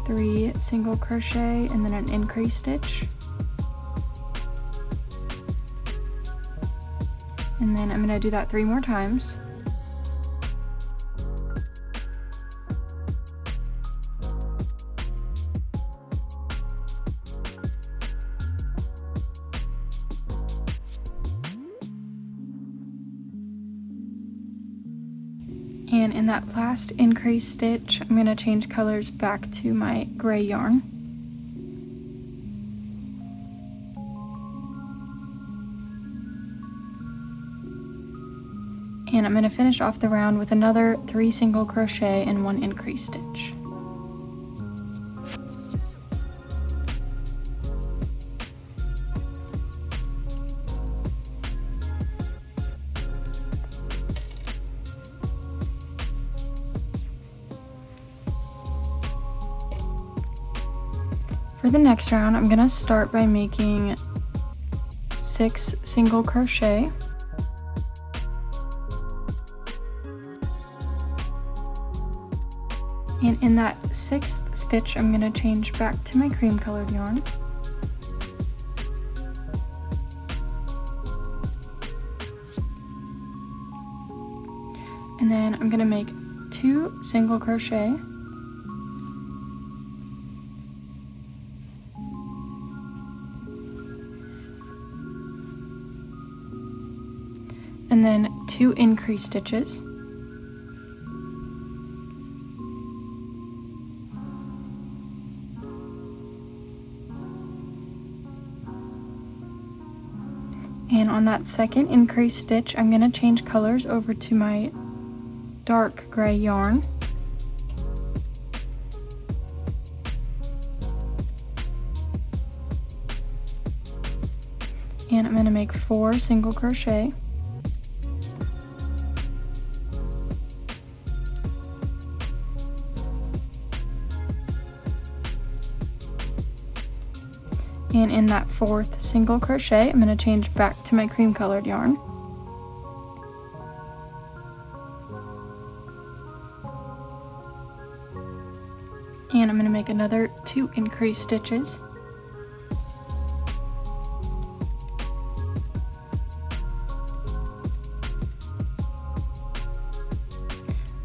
3 single crochet and then an increase stitch. And then I'm going to do that 3 more times. And in that last increase stitch, I'm going to change colors back to my gray yarn. And I'm going to finish off the round with another 3 single crochet and 1 increase stitch. For the next round, I'm going to start by making 6 single crochet. And in that 6th stitch, I'm going to change back to my cream colored yarn. And then I'm going to make 2 single crochet. And then 2 increase stitches. And on that second increase stitch, I'm going to change colors over to my dark gray yarn. And I'm going to make 4 single crochet. And in that 4th single crochet, I'm going to change back to my cream colored yarn. And I'm going to make another 2 increase stitches.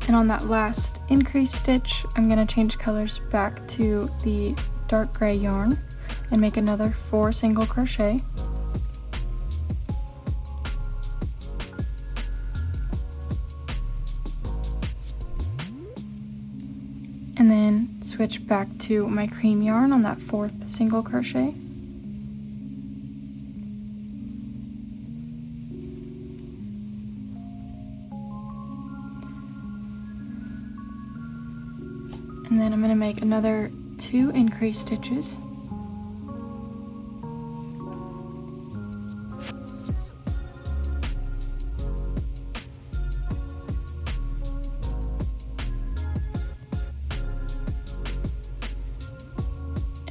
And on that last increase stitch, I'm going to change colors back to the dark gray yarn and make another 4 single crochet. And then switch back to my cream yarn on that 4th single crochet. And then I'm going to make another 2 increase stitches.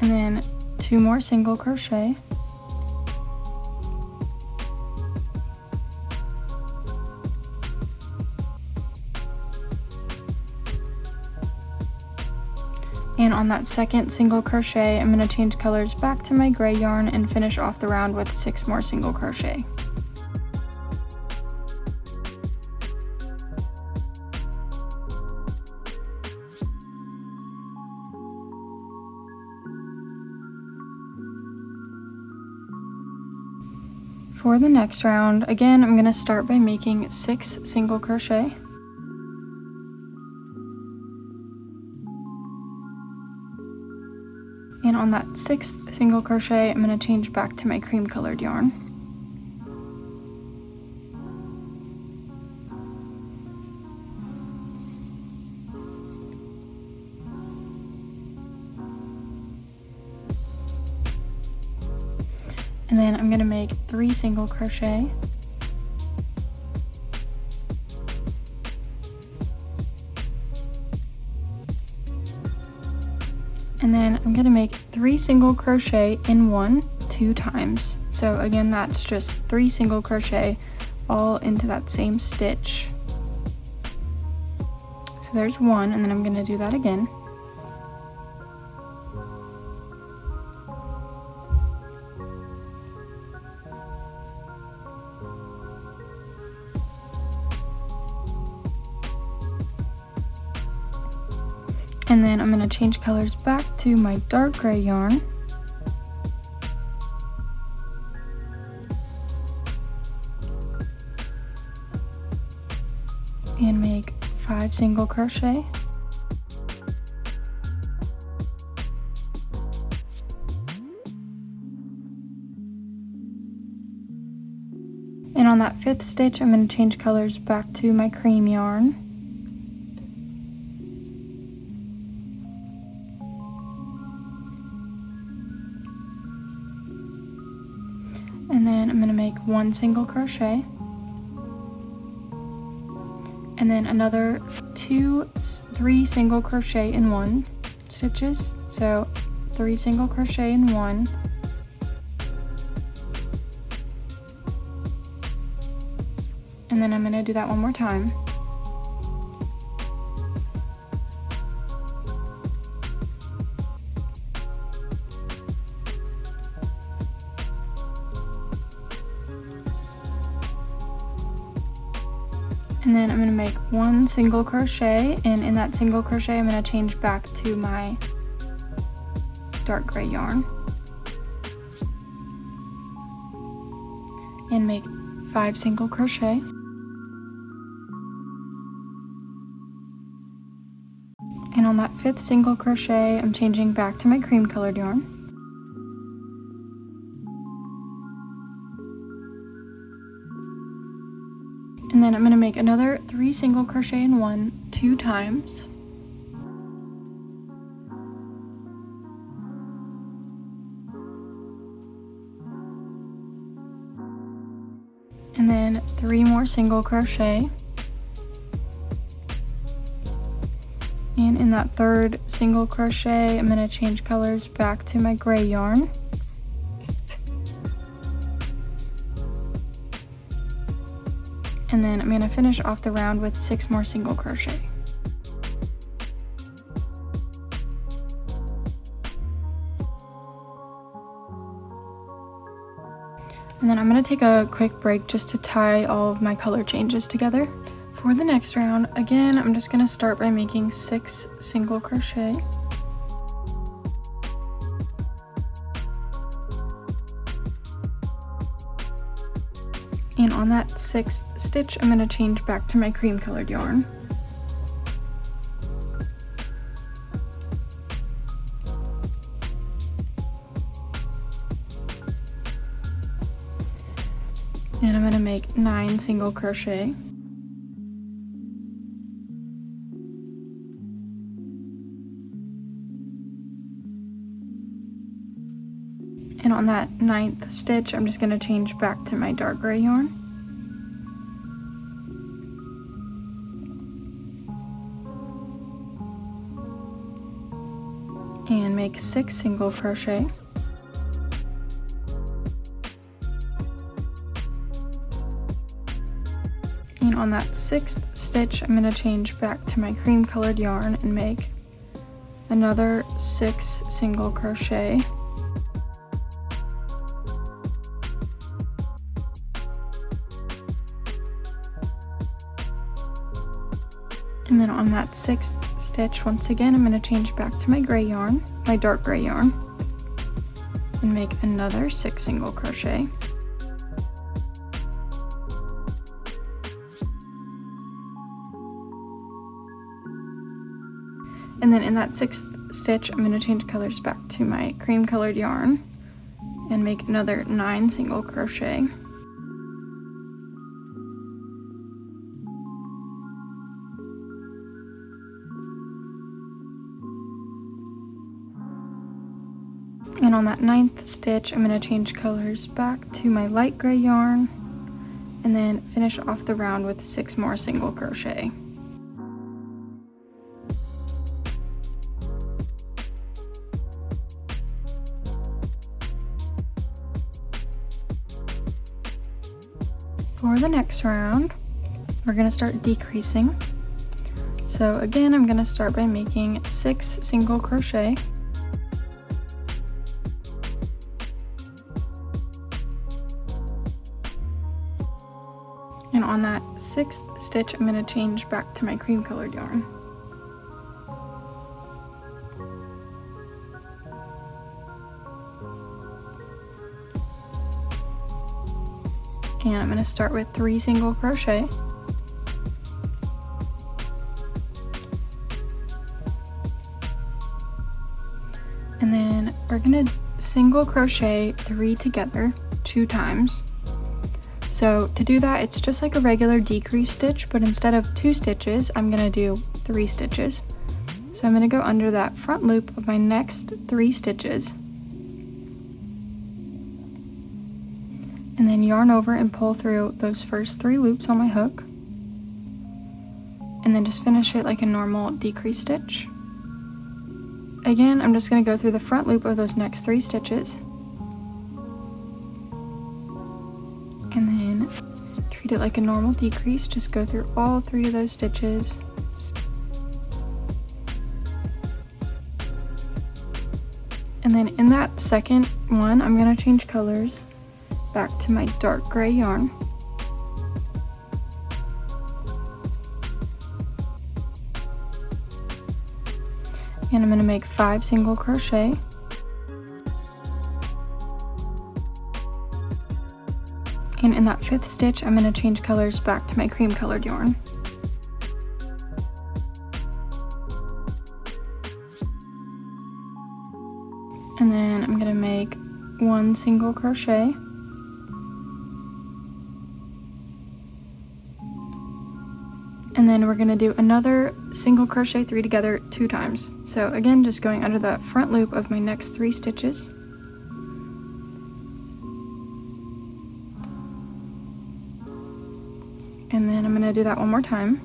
And then 2 more single crochet. And on that second single crochet, I'm going to change colors back to my gray yarn and finish off the round with 6 more single crochet. For the next round, again, I'm going to start by making 6 single crochet. And on that 6th single crochet, I'm going to change back to my cream colored yarn. And then I'm going to make 3 single crochet. And then I'm gonna make 3 single crochet in one 2 times. So again, that's just 3 single crochet all into that same stitch. So there's one, and then I'm gonna do that again. And then I'm gonna change colors back to my dark gray yarn. And make 5 single crochet. And on that 5th stitch, I'm going to change colors back to my cream yarn. And then I'm going to make 1 single crochet. And then another 3 single crochet in one stitches. So 3 single crochet in one. And then I'm going to do that one more time. And then I'm going to make 1 single crochet, and in that single crochet I'm going to change back to my dark gray yarn and make 5 single crochet. And on that 5th single crochet, I'm changing back to my cream colored yarn. And then I'm going to make another 3 single crochet in one 2 times. And then 3 more single crochet. And in that 3rd single crochet, I'm going to change colors back to my gray yarn. And then I'm going to finish off the round with 6 more single crochet. And then I'm going to take a quick break just to tie all of my color changes together. For the next round, again, I'm just going to start by making 6 single crochet. And on that 6th stitch, I'm going to change back to my cream colored yarn. And I'm going to make 9 single crochet. And on that 9th stitch, I'm just going to change back to my dark gray yarn. And make 6 single crochet. And on that 6th stitch, I'm going to change back to my cream colored yarn and make another 6 single crochet. And then on that 6th stitch, once again, I'm going to change back to my gray yarn, my dark gray yarn, and make another 6 single crochet. And then in that 6th stitch, I'm going to change colors back to my cream colored yarn and make another 9 single crochet. And on that 9th stitch, I'm going to change colors back to my light gray yarn and then finish off the round with 6 more single crochet. For the next round, we're going to start decreasing. So again, I'm going to start by making 6 single crochet. And on that 6th stitch, I'm going to change back to my cream colored yarn. And I'm going to start with 3 single crochet. And then we're going to single crochet 3 together 2 times. So to do that, it's just like a regular decrease stitch, but instead of 2 stitches, I'm going to do 3 stitches. So I'm going to go under that front loop of my next 3 stitches. And then yarn over and pull through those first 3 loops on my hook. And then just finish it like a normal decrease stitch. Again, I'm just going to go through the front loop of those next 3 stitches. And then treat it like a normal decrease, just go through all 3 of those stitches. And then in that second one, I'm going to change colors back to my dark gray yarn. And I'm going to make 5 single crochet. And in that 5th stitch, I'm going to change colors back to my cream colored yarn. And then I'm going to make 1 single crochet. And then we're going to do another single crochet 3 together 2 times. So again, just going under the front loop of my next 3 stitches. And then I'm going to do that one more time.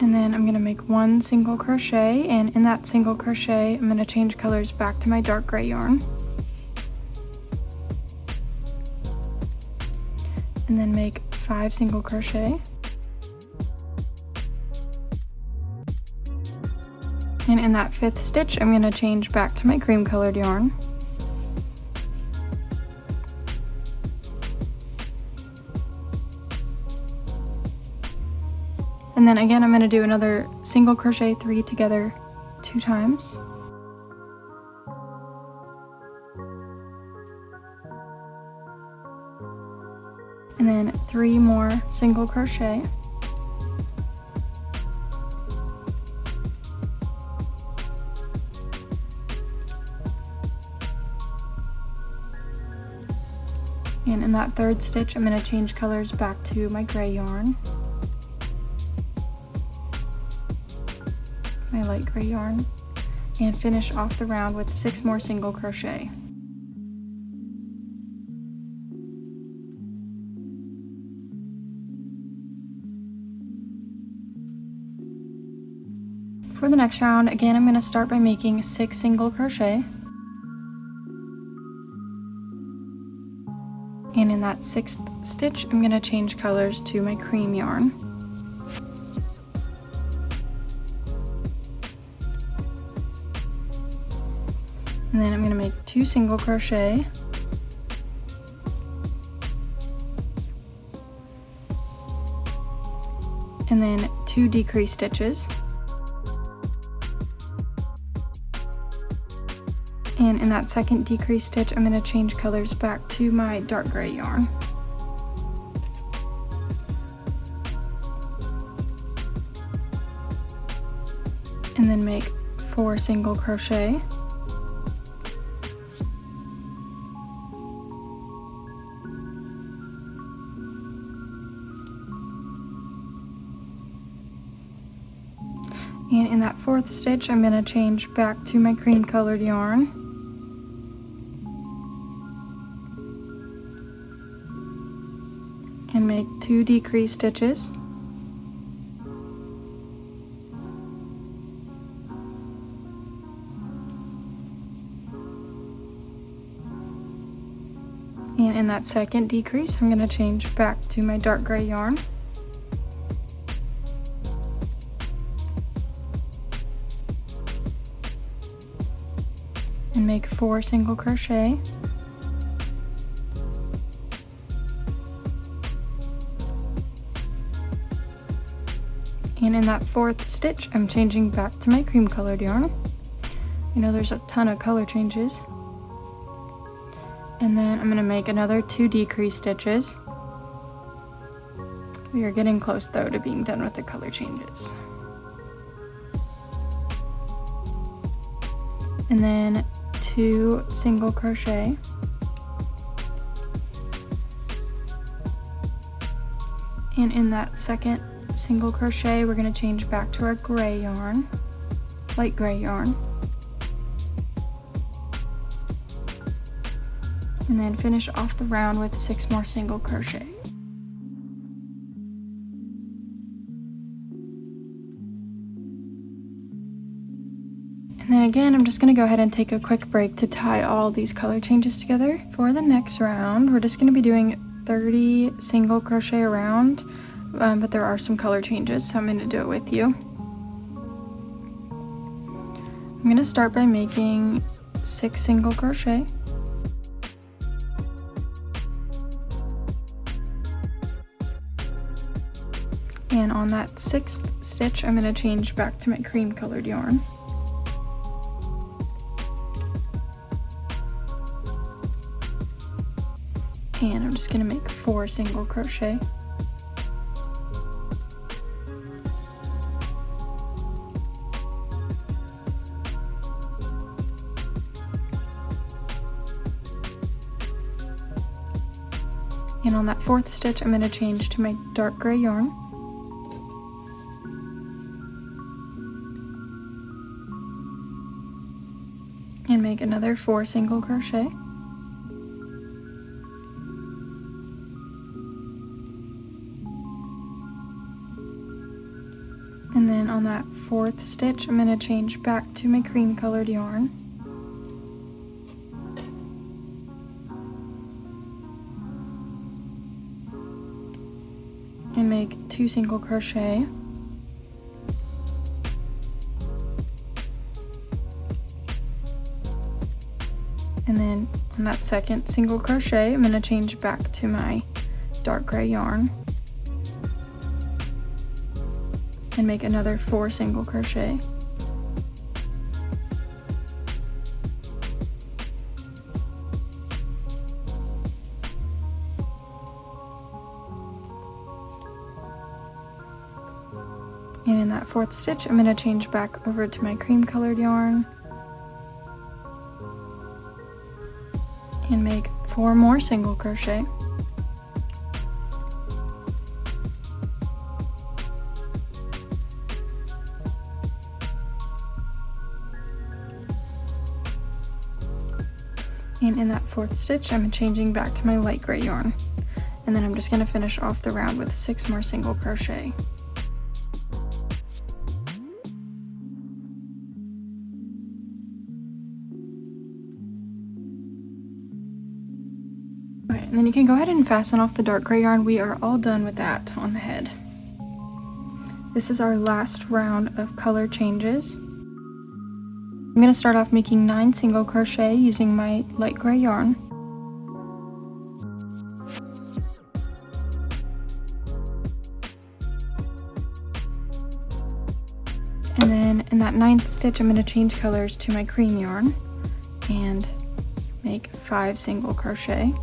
And then I'm going to make 1 single crochet, and in that single crochet, I'm going to change colors back to my dark gray yarn. And then make 5 single crochet. And in that 5th stitch, I'm going to change back to my cream colored yarn. And then again, I'm going to do another single crochet 3 together 2 times. And then 3 more single crochet. And in that 3rd stitch, I'm going to change colors back to my gray yarn. My light gray yarn, and finish off the round with 6 more single crochet. For the next round, again, I'm going to start by making 6 single crochet. And in that 6th stitch, I'm going to change colors to my cream yarn. And then I'm going to make 2 single crochet. And then 2 decrease stitches. And in that second decrease stitch, I'm going to change colors back to my dark gray yarn. And then make 4 single crochet. And in that 4th stitch, I'm going to change back to my cream colored yarn. And make 2 decrease stitches. And in that second decrease, I'm going to change back to my dark gray yarn. And make 4 single crochet. And in that 4th stitch, I'm changing back to my cream colored yarn. You know, there's a ton of color changes. And then I'm going to make another 2 decrease stitches. We are getting close though to being done with the color changes. And then 2 single crochet. And in that second single crochet, we're going to change back to our gray yarn, light gray yarn. And then finish off the round with 6 more single crochet. And then again, I'm just going to go ahead and take a quick break to tie all these color changes together. For the next round, we're just going to be doing 30 single crochet around, but there are some color changes, so I'm going to do it with you. I'm going to start by making 6 single crochet. And on that 6th stitch, I'm going to change back to my cream colored yarn. And I'm just going to make 4 single crochet. And on that 4th stitch, I'm going to change to my dark gray yarn. And make another 4 single crochet. And then on that 4th stitch, I'm going to change back to my cream colored yarn. And make 2 single crochet. And then on that second single crochet, I'm going to change back to my dark gray yarn and make another 4 single crochet. And in that 4th stitch, I'm going to change back over to my cream colored yarn and make 4 more single crochet. And in that 4th stitch, I'm changing back to my light gray yarn. And then I'm just going to finish off the round with 6 more single crochet. Okay, and then you can go ahead and fasten off the dark gray yarn. We are all done with that on the head. This is our last round of color changes. I'm going to start off making 9 single crochet using my light gray yarn. And then in that 9th stitch, I'm going to change colors to my cream yarn and make 5 single crochet.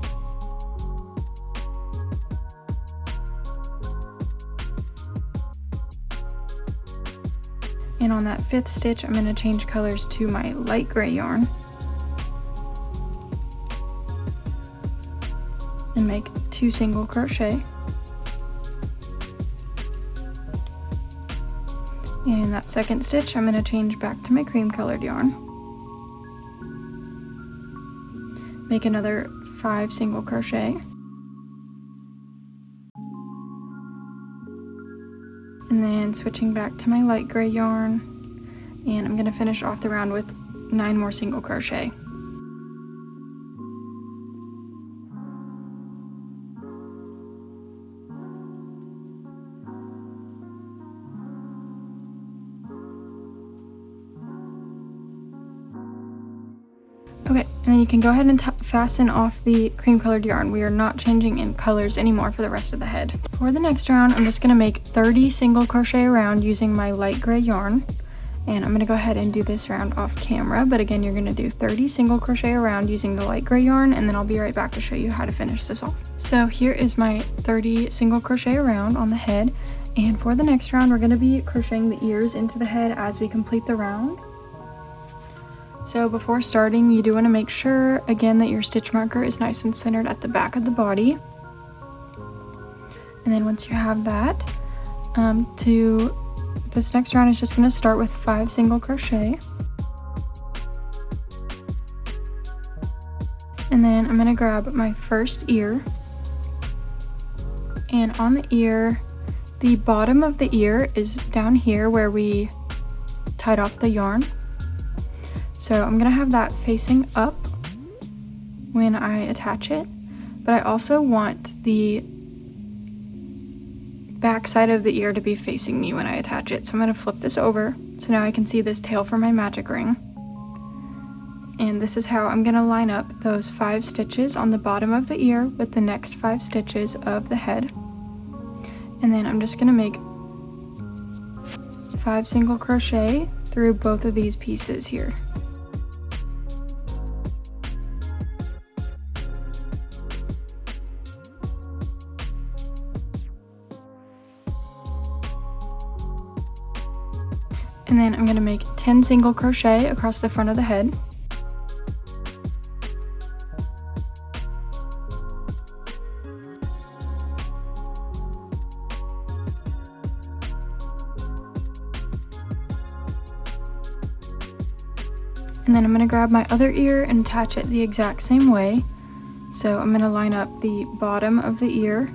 And on that 5th stitch, I'm going to change colors to my light gray yarn and make 2 single crochet. And in that 2nd stitch, I'm going to change back to my cream colored yarn. Make another 5 single crochet. And then switching back to my light gray yarn, and I'm going to finish off the round with 9 more single crochet. And then you can go ahead and fasten off the cream colored yarn. We are not changing in colors anymore for the rest of the head. For the next round, I'm just gonna make 30 single crochet around using my light gray yarn. And I'm gonna go ahead and do this round off camera, but again, you're gonna do 30 single crochet around using the light gray yarn, and then I'll be right back to show you how to finish this off. So here is my 30 single crochet around on the head. And for the next round, we're gonna be crocheting the ears into the head as we complete the round. So before starting, you do want to make sure, again, that your stitch marker is nice and centered at the back of the body. And then once you have that, this next round is just going to start with 5 single crochet. And then I'm going to grab my first ear. And on the ear, the bottom of the ear is down here where we tied off the yarn. So I'm gonna have that facing up when I attach it, but I also want the back side of the ear to be facing me when I attach it. So I'm gonna flip this over, so now I can see this tail for my magic ring. And this is how I'm gonna line up those 5 stitches on the bottom of the ear with the next 5 stitches of the head. And then I'm just gonna make 5 single crochet through both of these pieces here. And then I'm going to make 10 single crochet across the front of the head. And then I'm going to grab my other ear and attach it the exact same way. So I'm going to line up the bottom of the ear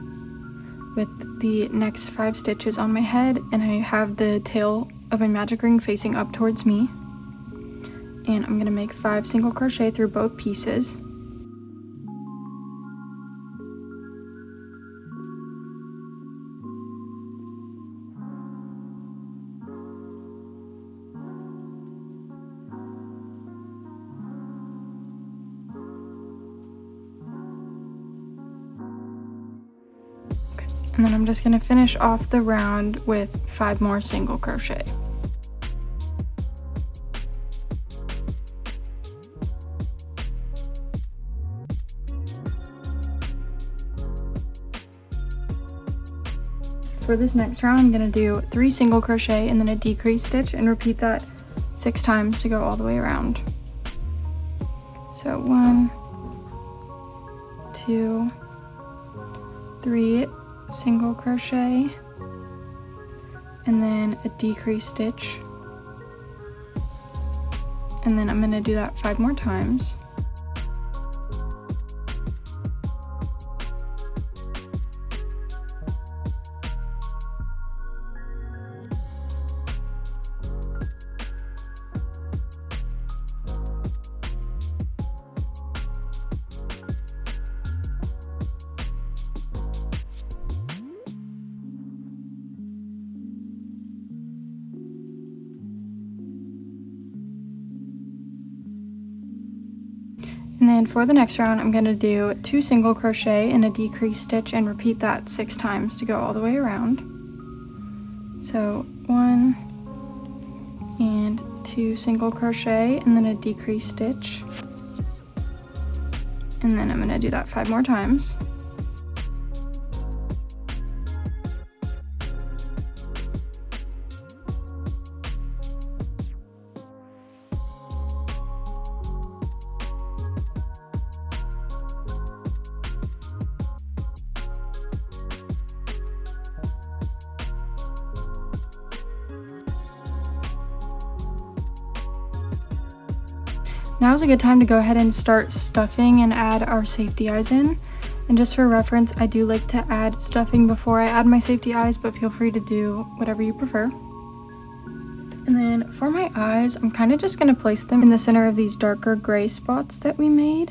with the next 5 stitches on my head, and I have the tail of my magic ring facing up towards me. And I'm going to make 5 single crochet through both pieces. And then I'm just going to finish off the round with 5 more single crochet. For this next round, I'm going to do 3 single crochet and then a decrease stitch, and repeat that 6 times to go all the way around. So 1, 2, 3 single crochet, and then a decrease stitch, and then I'm going to do that 5 more times. And then for the next round, I'm going to do 2 single crochet and a decrease stitch, and repeat that 6 times to go all the way around. So 1 and 2 single crochet and then a decrease stitch, and then I'm going to do that 5 more times. Now's a good time to go ahead and start stuffing and add our safety eyes in. And just for reference, I do like to add stuffing before I add my safety eyes, but feel free to do whatever you prefer. And then for my eyes, I'm kind of just going to place them in the center of these darker gray spots that we made.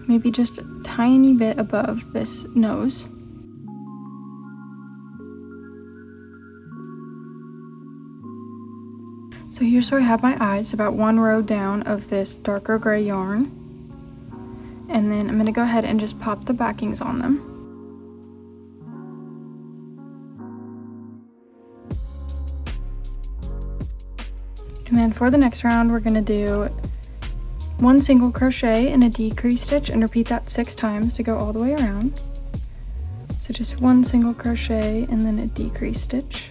Maybe just a tiny bit above this nose. So here's where I have my eyes, about 1 row down of this darker gray yarn. And then I'm going to go ahead and just pop the backings on them. And then for the next round, we're going to do 1 single crochet and a decrease stitch and repeat that 6 times to go all the way around. So just 1 single crochet and then a decrease stitch.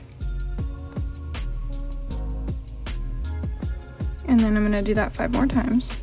And then I'm going to do that 5 more times.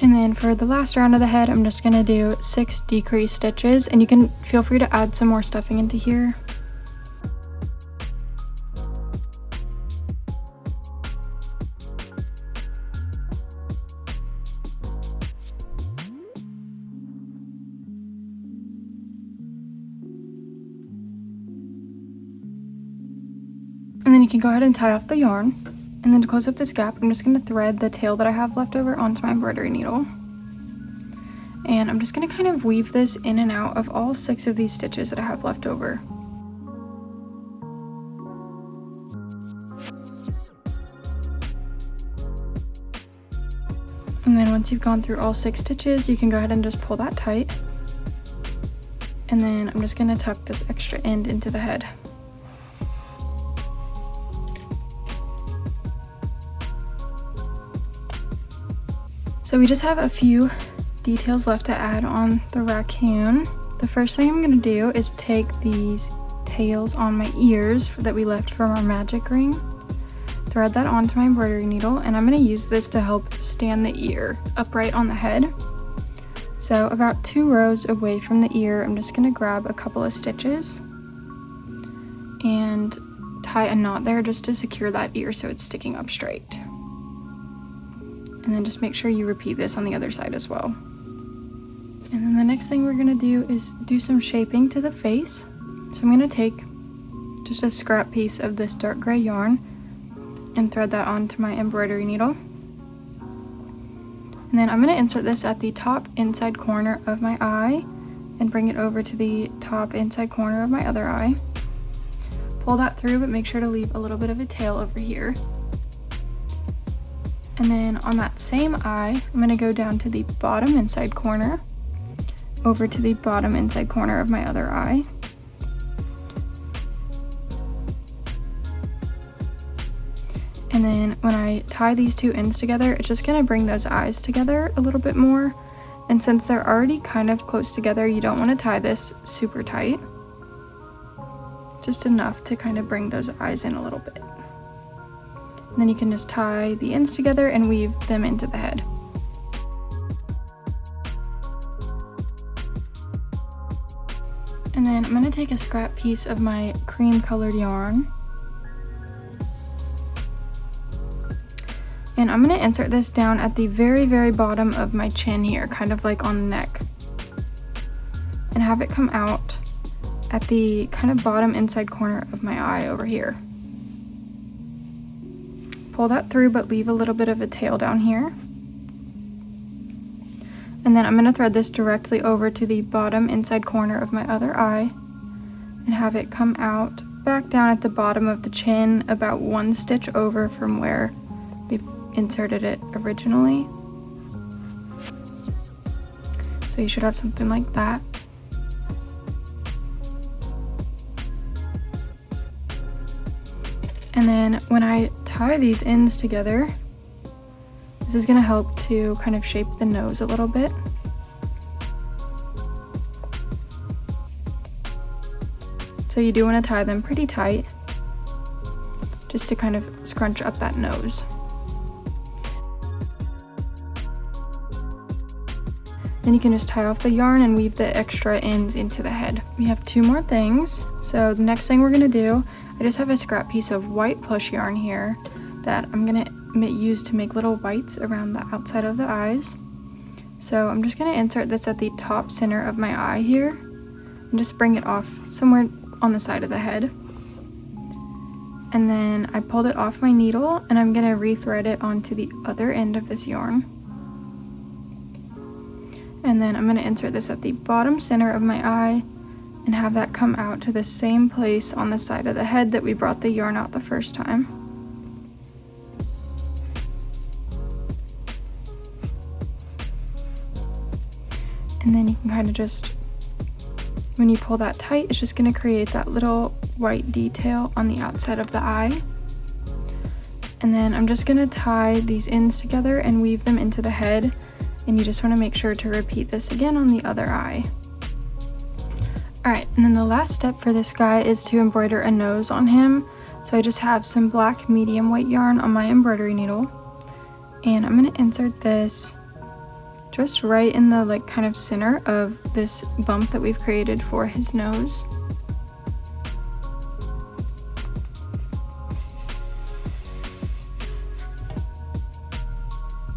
And then for the last round of the head, I'm just going to do 6 decrease stitches, and you can feel free to add some more stuffing into here. And then you can go ahead and tie off the yarn. And then to close up this gap, I'm just going to thread the tail that I have left over onto my embroidery needle. And I'm just going to kind of weave this in and out of all 6 of these stitches that I have left over. And then once you've gone through all 6 stitches, you can go ahead and just pull that tight. And then I'm just going to tuck this extra end into the head. So we just have a few details left to add on the raccoon. The first thing I'm going to do is take these tails on my ears that we left from our magic ring, thread that onto my embroidery needle, and I'm going to use this to help stand the ear upright on the head. So about 2 rows away from the ear, I'm just going to grab a couple of stitches and tie a knot there just to secure that ear so it's sticking up straight. And then just make sure you repeat this on the other side as well. And then the next thing we're going to do is do some shaping to the face. So I'm going to take just a scrap piece of this dark gray yarn and thread that onto my embroidery needle. And then I'm going to insert this at the top inside corner of my eye and bring it over to the top inside corner of my other eye. Pull that through, but make sure to leave a little bit of a tail over here. And then on that same eye, I'm going to go down to the bottom inside corner, over to the bottom inside corner of my other eye. And then when I tie these 2 ends together, it's just going to bring those eyes together a little bit more. And since they're already kind of close together, you don't want to tie this super tight. Just enough to kind of bring those eyes in a little bit. And then you can just tie the ends together and weave them into the head. And then I'm going to take a scrap piece of my cream colored yarn. And I'm going to insert this down at the very, very bottom of my chin here, kind of like on the neck. And have it come out at the kind of bottom inside corner of my eye over here. Pull that through, but leave a little bit of a tail down here. And then I'm going to thread this directly over to the bottom inside corner of my other eye and have it come out back down at the bottom of the chin, about 1 stitch over from where we inserted it originally. So you should have something like that. And then when I tie these ends together, this is going to help to kind of shape the nose a little bit. So you do want to tie them pretty tight, just to kind of scrunch up that nose. Then you can just tie off the yarn and weave the extra ends into the head. We have 2 more things. So the next thing we're going to do, I just have a scrap piece of white plush yarn here that I'm going to use to make little whites around the outside of the eyes. So I'm just going to insert this at the top center of my eye here and just bring it off somewhere on the side of the head. And then I pulled it off my needle and I'm going to rethread it onto the other end of this yarn. And then I'm going to insert this at the bottom center of my eye and have that come out to the same place on the side of the head that we brought the yarn out the first time. And then you can kind of just, when you pull that tight, it's just going to create that little white detail on the outside of the eye. And then I'm just going to tie these ends together and weave them into the head. And you just want to make sure to repeat this again on the other eye. Alright, and then the last step for this guy is to embroider a nose on him. So I just have some black medium weight yarn on my embroidery needle. And I'm going to insert this just right in the like kind of center of this bump that we've created for his nose.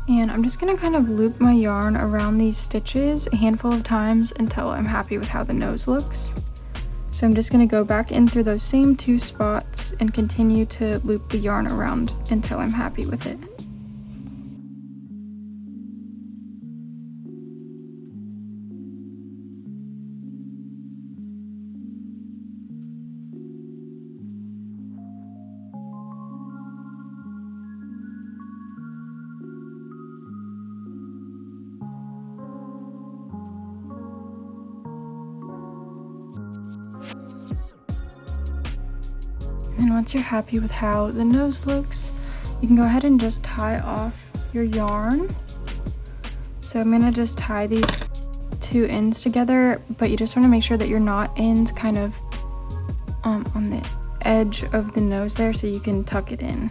And I'm just going to kind of loop my yarn around these stitches a handful of times until I'm happy with how the nose looks. So I'm just going to go back in through those same 2 spots and continue to loop the yarn around until I'm happy with it. And once you're happy with how the nose looks, you can go ahead and just tie off your yarn. So I'm gonna just tie these 2 ends together, but you just want to make sure that your knot ends kind of on the edge of the nose there so you can tuck it in.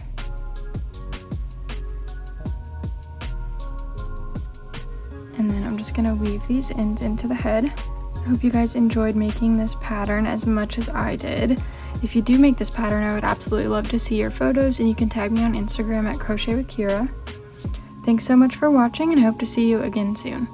And then I'm just gonna weave these ends into the head. I hope you guys enjoyed making this pattern as much as I did. If you do make this pattern, I would absolutely love to see your photos, and you can tag me on Instagram at Crochet with Kira. Thanks so much for watching, and I hope to see you again soon.